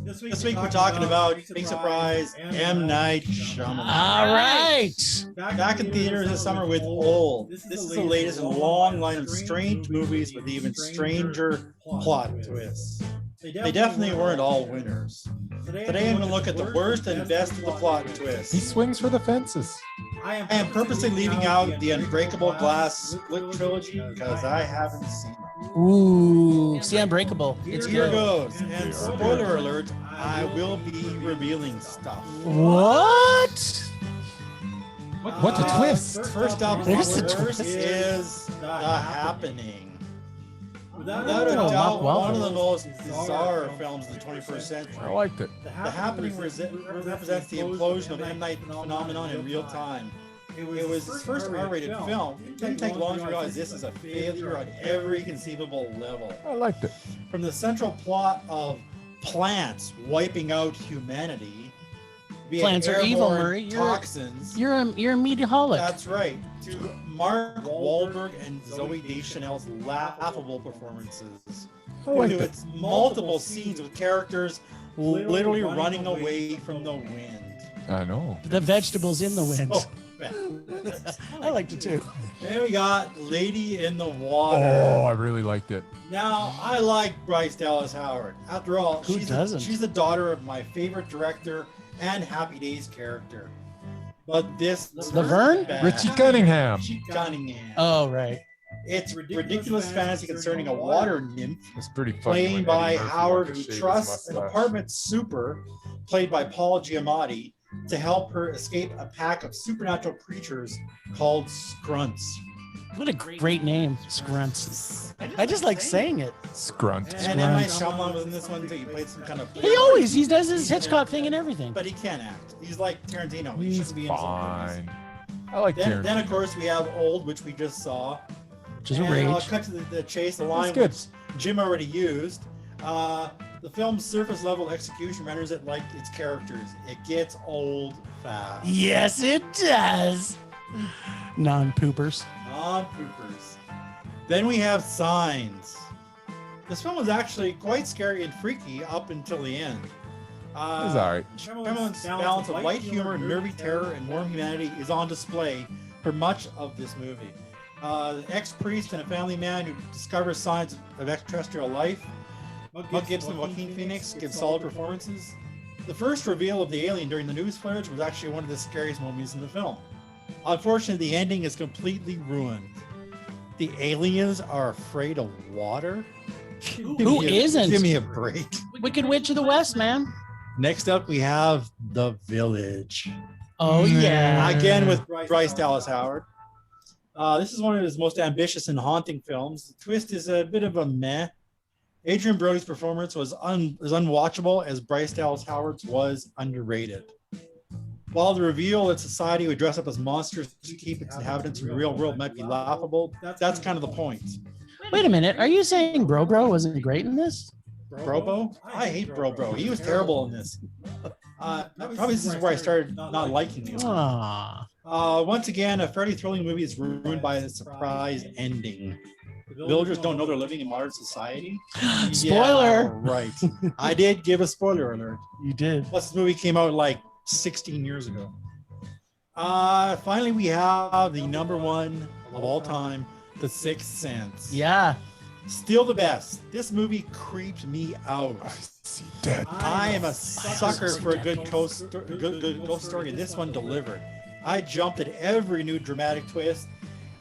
This week we're talking about, big surprise, M. Night Shyamalan. All right. Back in theaters this summer with Old. This is the latest in a long line of strange movies with even stranger plot twists. They definitely weren't all winners. Today I'm going to look at the worst and best of the plot He twists. swings for the fences. I am purposely leaving out the Unbreakable Glass Split trilogy because I haven't seen it. Ooh, see, Unbreakable. It's Here good. goes. And spoiler alert, I will be revealing stuff. What? What a twist. First up, There's the first twist. is The Happening. Without a Oh, doubt, Mark one of the Wahlberg. most bizarre films of the 21st century. I liked it. The Happening represents the implosion of M. Night phenomenon in real time. It was his first R-rated film. It didn't take long to realize this is a failure on every conceivable level. I liked it. From the central plot of plants wiping out humanity, via Plants are evil, airborne Murray. toxins. You're a mediaholic. That's right. To Mark Wahlberg and Zoe Deschanel's laughable performances. I liked To it. its multiple scenes with characters literally running away from the wind. I know. The vegetables in the wind. Oh, I liked it too. then we got Lady in the Water. Oh, I really liked it. Now, I like Bryce Dallas Howard. After all, Who doesn't? she's the daughter of my favorite director and Happy Days character. But this Laverne? Richie Cunningham. Richie Cunningham. Oh, right. It's ridiculous fantasy concerning a water nymph It's pretty funny. played when by Eddie Murphy Howard, wants who to shave his trusts an mustache. apartment super, played by Paul Giamatti, to help her escape a pack of supernatural creatures called Scrunts. What a great name, Scrunts. I just like saying it. Scrunt. And M. Night Shyamalan was in this one too. He played some kind of. He does his Hitchcock thing and everything. But he can't act. He's like Tarantino. He He's shouldn't be in some movies. fine. I like Then, Karen. of course, we have Old, which we just saw. Which is a And I'll rage. cut to the chase, the line good. which Jim already used. The film's surface level execution renders it like its characters. It gets old fast. Yes, it does. Non-poopers. Non-poopers. Then we have Signs. This film was actually quite scary and freaky up until the end. It was alright. Shyamalan's balance of light humor, nervy terror, and warm humanity is on display for much of this movie. An ex-priest and a family man who discovers signs of extraterrestrial life. Mel Gibson and Joaquin Phoenix give solid performances. The first reveal of the alien during the news footage was actually one of the scariest moments in the film. Unfortunately, the ending is completely ruined. The aliens are afraid of water. Who isn't? Give me a break. Wicked Witch of the West, man. Next up, we have The Village. Oh yeah. Again with Bryce Dallas Howard. This is one of his most ambitious and haunting films. The twist is a bit of a meh. Adrian Brody's performance was unwatchable, as Bryce Dallas Howard's was underrated. While the reveal that society would dress up as monsters to keep its inhabitants in the real world might be laughable, that's kind of the point. Wait a minute. Are you saying Bro wasn't great in this? Brobo? I hate Bro. He was terrible in this. Probably this is where I started not liking him. Once again, a fairly thrilling movie is ruined by a surprise ending. The villagers don't know they're living in modern society. Spoiler! Yeah, right. I did give a spoiler alert. You did. Plus, this movie came out like 16 years ago. Finally, we have the number one of all time, The Sixth Sense. Yeah. Still the best. This movie creeped me out. I am a sucker for a good ghost story, and this one delivered. I jumped at every new dramatic twist.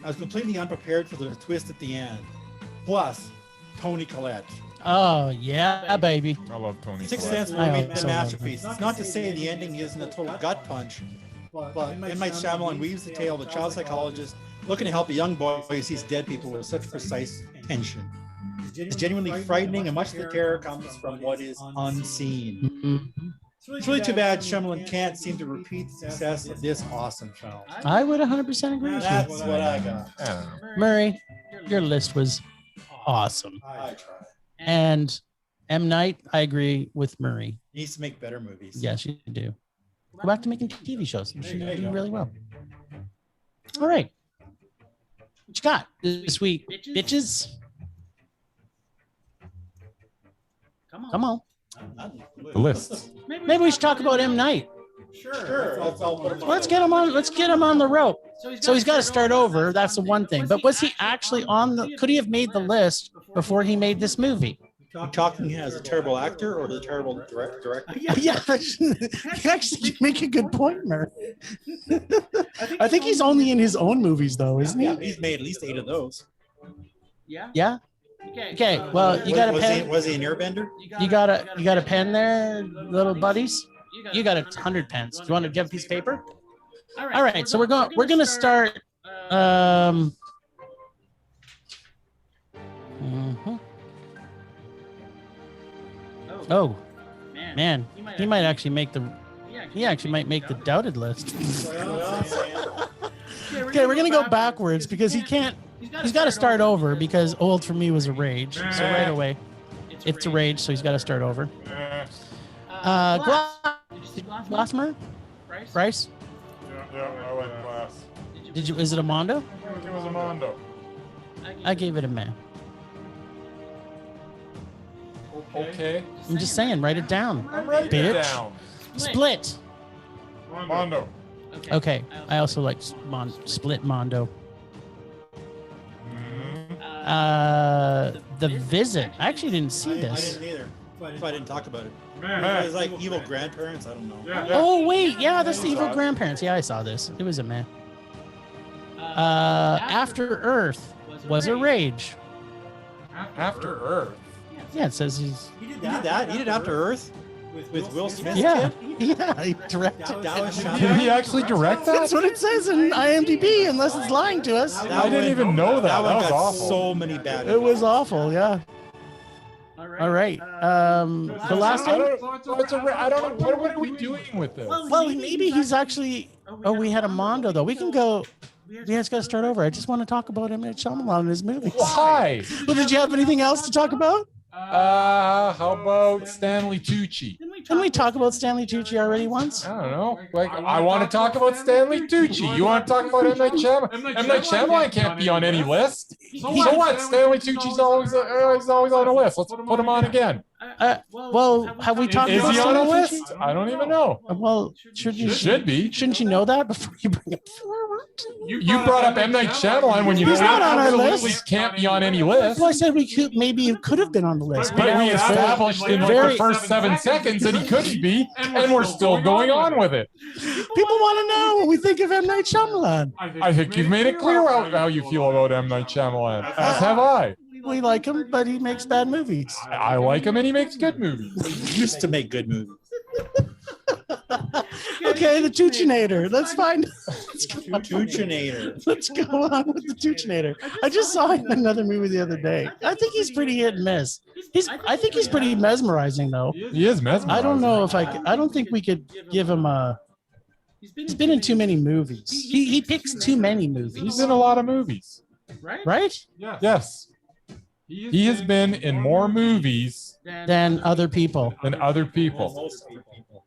I was completely unprepared for the twist at the end. Plus, Toni Collette. Oh yeah, baby. I love Tony. Sixth Collette. Sense movie a masterpiece. It's not to say the ending isn't a total gut punch, but M. Night Shyamalan weaves the tale of a child psychologist looking to help a young boy who sees dead people with such precise tension. It's genuinely frightening, and much of the terror comes from what is unseen. Mm-hmm. It's really too bad Shyamalan can't seem to repeat the success of this awesome film. I would 100% agree with That's you. what I got. Murray, your list was awesome. I tried. And M. Night, I agree with Murray. He needs to make better movies. Yes, you do. Go back to making TV shows. You should do really well. All right. What you got this week, bitches? Come on. The list. Maybe we should talk about M. Night. Sure. Let's get him on. Let's get him on the rope. So he's got to start over. That's the one thing. But was he actually on the? Could he have made the list before he made this movie? You talking as a terrible actor or the terrible director? Yeah, you actually make a good point, Murray. I think he's only in his own movies, though, isn't he? Yeah, he's made at least 8 of those. Yeah. Okay. Well, you got a pen. Was he an airbender? You got a pen there, little buddies. You got 100 pens. Do you want to get a piece of paper? All right. So we're gonna start. Oh, man, he might actually make the. He actually might make the doubted list. Okay, we're gonna go backwards because he can't. He's got to start over because Old for Me was a rage. So right away, it's a rage. So he's got to start over. Glassmer? Bryce? Yeah, I like Glass. Did you? Is it a Mondo? It was a Mondo. I gave it a man. Okay. I'm just saying, write it down. I'm writing it Bitch. down. Split. Mondo. Okay. I also like Split Mondo. The Visit. I actually didn't see I this. didn't either. If I didn't talk about it. It was like evil grandparents. I don't know. Oh wait, yeah, that's the Evil Grandparents. Yeah, I saw this. It was a man. After Earth was a rage. After Earth. Yeah, it says he's. He did that. He did After Earth with Will Smith. Yeah, yeah, he directed. That was Did he actually direct that? That's what it says in IMDb, unless it's lying to us. I didn't even know that. That one was got awful. so many bad. It was awful, yeah. All right. The last I one. don't know. What are we doing with this? Well, maybe he's actually. Oh, we had a Mondo though. We can go. We just got to start over. I just want to talk about him and Shyamalan and his movies. Why? Well, did you have anything else to talk about? How about Stanley Tucci? Didn't we talk about Stanley Tucci already once? I don't know. Like, I want to talk about Stanley Tucci. You want to talk about M. Night Shyamalan? M. Night Shyamalan can't be on any list. So what? Stanley Tucci's always on a list. Let's put him on again. Well, have we talked Is about he on a Stanley Tucci? list? I don't even know. Well, should you? Should be. Shouldn't you know that before you bring it? You brought up M. Night Shyamalan when you He's not on our absolutely list. can't be on any list. Well, I said we could. Maybe it could have been on the list. But we now it's established in like very- the first 7 seconds that he couldn't be, and we're still going on with it. People want to know what we think of M. Night Shyamalan. I think you've made it clear how you feel about M. Night Shyamalan, as have I. We like him, but he makes bad movies. I like him and he makes good movies. He used to make good movies. Okay, the Tucci-nator. Let's find. Tucci-nator. Let's go on with the Tucci-nator. I just saw him in another movie the other day. I think he's pretty hit and miss. I think he's pretty mesmerizing though. He is mesmerizing. I don't know if I don't think we could give him a. He's been in too many movies. He picks too many He's movies, in a lot of movies. right? Yes. He has been in more movies Than other people. than other people. Most people.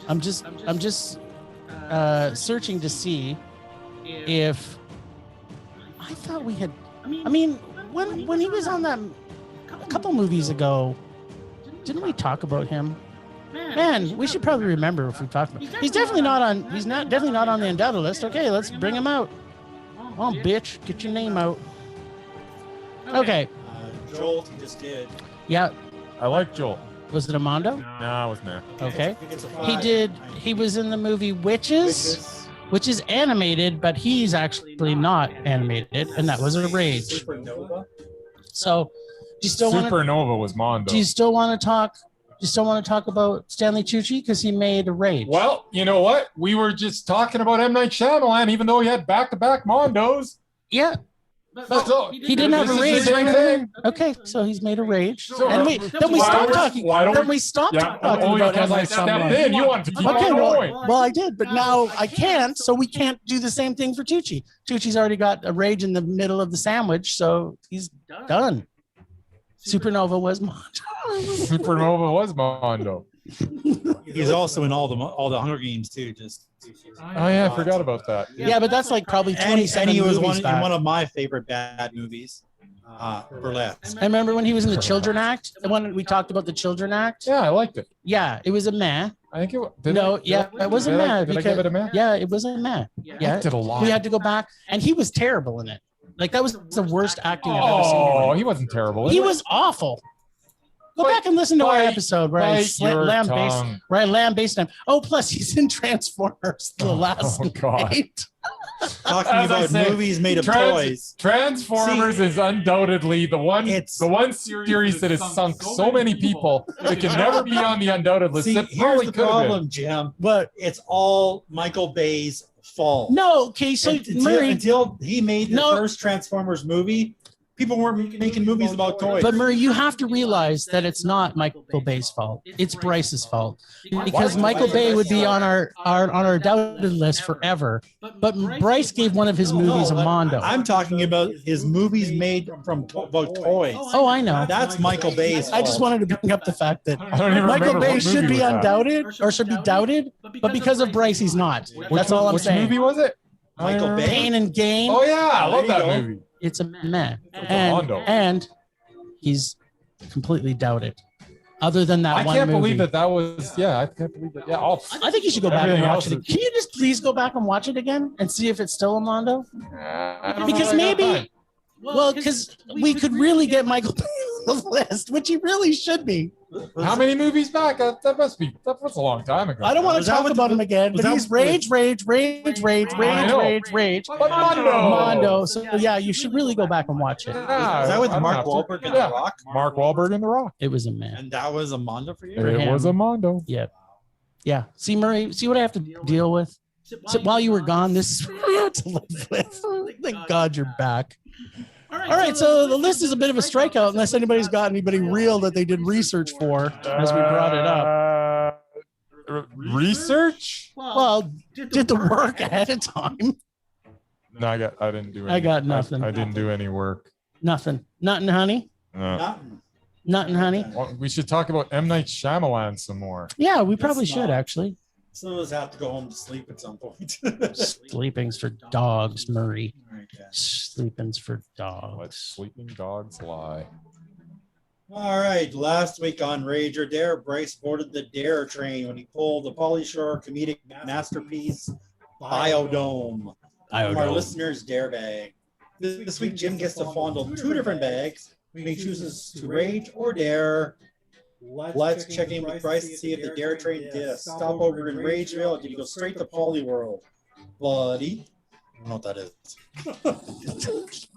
I'm just searching to see if I thought we had. I mean, when he was on that a couple movies ago, didn't we talk about him? Man, we should probably remember if we talked about. He's definitely not on. He's not definitely not on the Undoubted list. Okay, let's bring him out. Oh, bitch, get your name out. Okay. Jolt, he just did. Yeah. I like Jolt. Was it Amando? No, it was not. Okay. He gets a He five. did. He was in the movie Witches, which is animated, but he's actually not animated, and that was a Rage. Supernova. So, do you still want to? Supernova was Mondo. Do you still want to talk? Do you still want to talk about Stanley Tucci because he made a Rage? Well, you know what? We were just talking about M. Night Shyamalan, even though he had back-to-back Mondos. Yeah, but So, he didn't have a this is Rage. the same thing. Okay, so he's made a Rage, So, and then we why stopped don't- talking. why don't Then we- we stopped Yeah, talking only about because M. I Night stepped Shyamalan. in. You wanted to keep Okay, on going. well, I did, but now I can't, so we can't do the same thing for Tucci. Tucci's already got a Rage in the middle of the sandwich, so he's done. Supernova was Mondo. Supernova was Mondo. He's also in all the Hunger Games too. Just Oh yeah, I forgot about that. Yeah, but that's like probably and 27 he was movies in back. one of my favorite bad movies, Burlesque. I remember when he was in the Children Act, the one we talked about the Children Act. Yeah, I liked it. Yeah, it was a meh. I think it was. No, yeah, it was a meh. Did I give it a meh? Yeah, it was a meh. I Yeah, liked it a lot. we had to go back, and he was terrible in it. Like that was the worst acting I've ever seen. Oh, he wasn't terrible. He was awful. Go Bite- back and listen to our bite- episode where I bite your lambasted tongue. him. Oh, plus he's in Transformers: The Last God. Night. Talking As I about said, movies made of Trans- toys. Transformers is undoubtedly the one series that has sunk so many people that can never be on the Undoubted list. See, That here's probably the could have been. problem, Jim. But It's all Michael Bay's fault. no, okay, so Murray, Until he made the No. first Transformers movie, people weren't making movies about toys. but Murray, you have to realize that it's not Michael Bay's fault. It's Bryce's fault because Why- Michael why- Bay would be on our Undoubted list forever. But Bryce gave one of his movies a Mondo. I'm talking about his movies made from about toys. Oh, I know. That's Michael Bay's fault. I just wanted to bring up the fact that I don't even Michael remember Bay what should movie be was that. undoubted or should be doubted, but because of Bryce, he's not. That's all I'm Which saying. movie was it? Michael Bay. Pain and Gain. Oh yeah, I love There that you go. movie. It's a meh. Mondo. And he's completely doubted. Other than that I one can't movie. believe that was. Yeah, I can't believe that. Yeah, I think you should go back and Everything watch else it. is- Can you just please go back and watch it again and see if it's still a Mondo? I don't know Because if I got maybe, time. well, because we could really get Michael Bay on the list, which he really should be. How many movies back? That was a long time ago. I don't want Was to that talk what about the- him again, was but that he's what- I know. rage. But Mondo. Mondo. So yeah, you should really go back and watch it. Yeah, Is that with I don't Mark have to. Wahlberg and Yeah. The Rock? Mark Wahlberg and The Rock. It was a man. And that was a Mondo for you? For It him. was a Mondo. Yeah. See, Murray, see what I have to deal with? So while you were gone, this is what I had to live with. Thank God you're back. All right, so the list is a bit of a strikeout unless anybody's got anybody real that they did research for as we brought it up. Research? Well, did the work ahead of time. No, I didn't do. Any, I got nothing. I didn't do any work. Nothing. Nothing, honey. No. Nothing. Nothing, honey. Well, we should talk about M. Night Shyamalan some more. Yeah, we probably It's should not. actually. Some of us have to go home to sleep at some point. Sleeping's for dogs, Murray. Okay. Sleeping's for Let dogs. sleeping dogs lie. All right, last week on Rage or Dare, Bryce boarded the Dare train when he pulled the Pauly Shore comedic masterpiece, Biodome, from our listeners' Dare bag. This week, Jim gets to fondle 2 different bags when he chooses to rage or dare. Let's check in with Bryce to see if the Dare train did a stopover in Rageville or did he go straight to Pauly World. Buddy, I don't know what that is.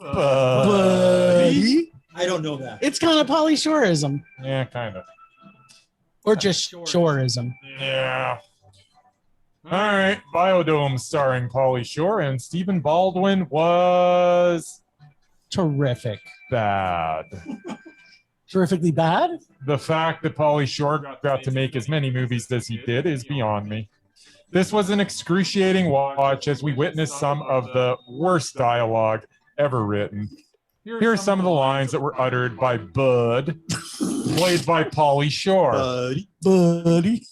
Buddy. I don't know that. It's kind of Pauly Shoreism. Yeah, kind of. Or just Shoreism. Yeah. All right. Biodome starring Pauly Shore and Stephen Baldwin was Terrific. bad. Terrifically bad? The fact that Pauly Shore got to make as many movies as he did is beyond me. This was an excruciating watch as we witnessed some of the worst dialogue ever written. Here are some of the lines that were uttered by Bud, played by Pauly Shore. Buddy.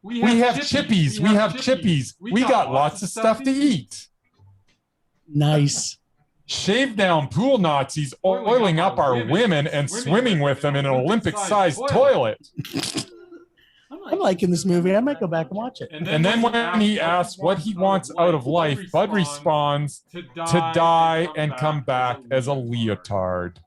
We have chippies. We have chippies. We got lots of stuff to eat. Nice. Shaved down pool Nazis oiling up our women and swimming with them in an Olympic-sized toilet. I'm liking this movie. I might go back and watch it. And then when he asks what he wants out of life, Bud responds to die and come back as a leotard.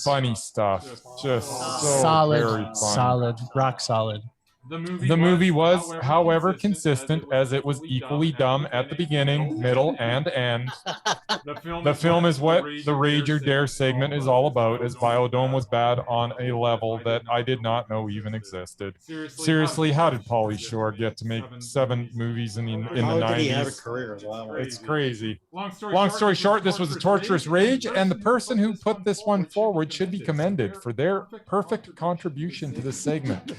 Funny stuff. Just so very funny. Solid, rock solid. The movie was, however, consistent as it was equally dumb at the beginning, middle, and end. The film is what the Rage or Dare segment is all about, as Biodome was bad on a level that I did not know even existed. Seriously, how did Pauly Shore get to make 7 movies in the 90s? How did he have a career as well? It's crazy. Long story short, this was a torturous rage, and the person who put this one forward should be commended for their perfect contribution to this segment.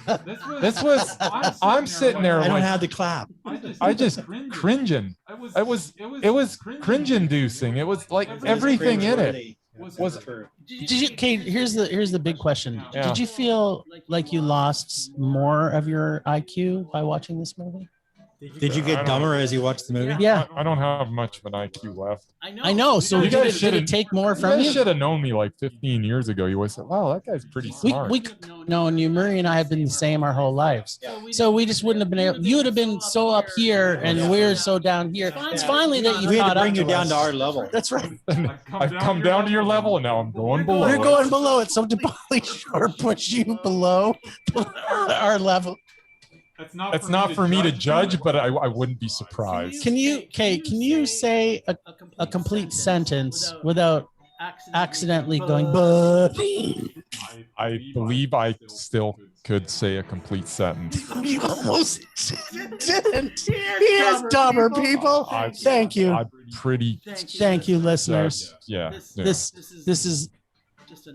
This was, I'm sitting there I don't like, have the clap. I just cringing. It was cringe-inducing. It was like everything in it was. Did you, Kate? Here's the big question. Yeah. Did you feel like you lost more of your IQ by watching this movie? Did you get dumber as you watched the movie? Yeah, I don't have much of an IQ left. I know. So You guys did it take more You from guys you? should have known me like 15 years ago. You would have said, "Wow, that guy's pretty smart." We known you. Murray and I have been the same our whole lives. So we just wouldn't have been able. You would have been so up here, and we're so down here. It's finally that you We had caught to up bring you to down us. to our level. That's right. I've come down to your level, and now I'm going below. You're it. going below it. So did Pauly Shore push you below our level? It's not for me to judge, but I wouldn't be surprised. Can you say a complete sentence without accidentally going, buddy? I believe I still could say a complete sentence. You almost didn't. He is dumber, people. Thank you. I'm pretty. Thank you, listeners. Yeah. This is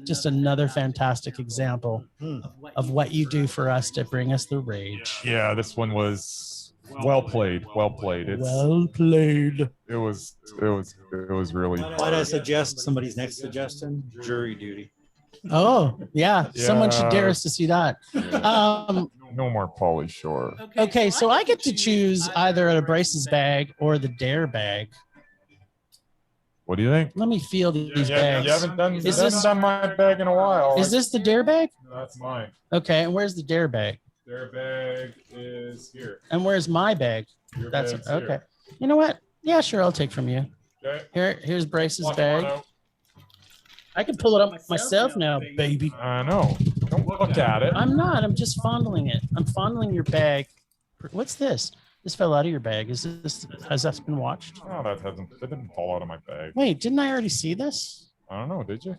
just another fantastic example of what you do for us to bring us the rage. Yeah, this one was well played. Well played. Well played. It was really. Might I suggest somebody's next suggestion? Jury duty. Oh, yeah. Someone should dare us to see that. No more Pauly Shore. Okay, so I get to choose either a Bryce's bag or the Dare bag. What do you think? Let me feel these bags. You haven't done my bag in a while. Is this the Dare bag? No, that's mine. Okay, and where's the Dare bag? Their bag is here. And where's my bag? Your That's bag's okay. here. You know what? Yeah, sure. I'll take from you. Okay. Here's Bryce's Walk on bag. out. I can pull it up myself now, baby. I know. Don't look at it. I'm not. I'm just fondling it. I'm fondling your bag. What's this? This fell out of your bag. Has that been watched? No, that didn't fall out of my bag. Wait, didn't I already see this? I don't know. Did you?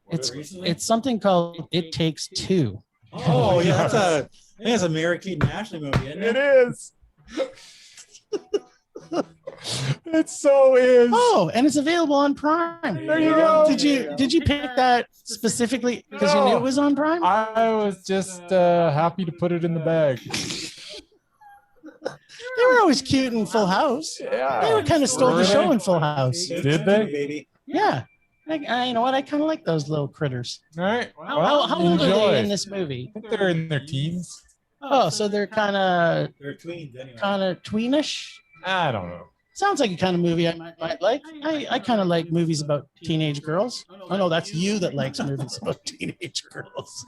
It's something called It Takes Two. Oh yeah, I think that's a Mary Kate and Ashley movie, isn't it? It is. It so is. Oh, and it's available on Prime. There you go. Did you pick that specifically because you knew it was on Prime? I was just happy to put it in the bag. They were always cute in Full House. Yeah. They were kind of stole the show in Full House. Did they? Baby. Yeah. You know what? I kind of like those little critters. All right. How old are enjoy. they in this movie? I think they're in their teens. Oh, so they're kind of They're tweens anyway. tweenish. I don't know. Sounds like a kind of movie I might like. I kind of like movies about teenage girls. Oh no, that's you that likes movies about teenage girls.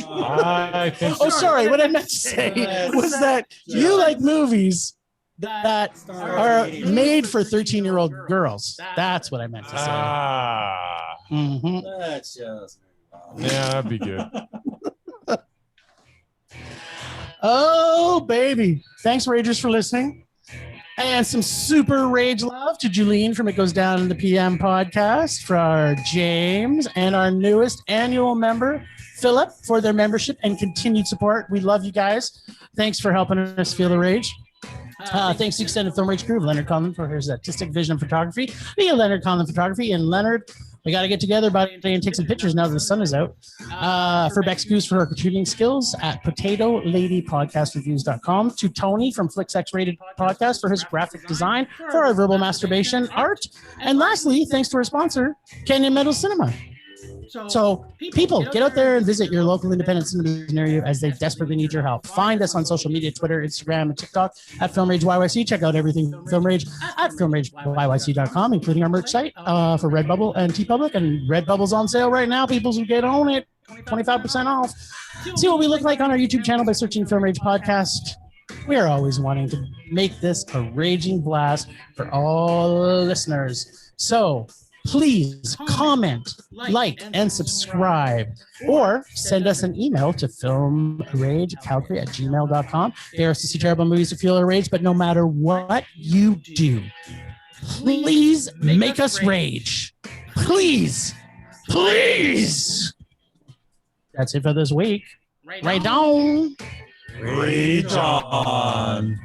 I think Oh, sorry. What I meant to say was that you like movies that are made for 13-year-old girls. That's what I meant to say. Mhm. That's just. Yeah, that'd be good. Oh, baby. Thanks, Ragers, for listening. And some super rage love to Julene from It Goes Down in the PM podcast, for our James, and our newest annual member, Philip, for their membership and continued support. We love you guys. Thanks for helping us feel the rage. Thanks to Extended Film Rage crew, Leonard Conlon for his artistic vision of photography, via Leonard Conlon Photography. And Leonard, we got to get together about it and take some pictures now that the sun is out. For Bex Goose for her cartooning skills at PotatoLadyPodcastReviews.com. To Tony from FlixX Rated Podcast for his graphic design for our verbal masturbation art. And lastly, thanks to our sponsor, Canyon Meadows Cinema. So people, get out there and visit your local independent cinemas near you as they desperately need your help. Find us on social media, Twitter, Instagram, and TikTok at Film Rage YYC. Check out everything Film Rage at filmrageyyc.com, including our merch site for Redbubble and TeePublic. And Redbubble's on sale right now. People who get on it, 25% off. See what we look like on our YouTube channel by searching Film Rage Podcast. We are always wanting to make this a raging blast for all listeners. So please comment, like, and subscribe, or send us an email to filmragecalgary@gmail.com. Dare us to see terrible movies to fuel our rage, but no matter what you do, please make us rage. Please. Please. That's it for this week. Right down. Rage on.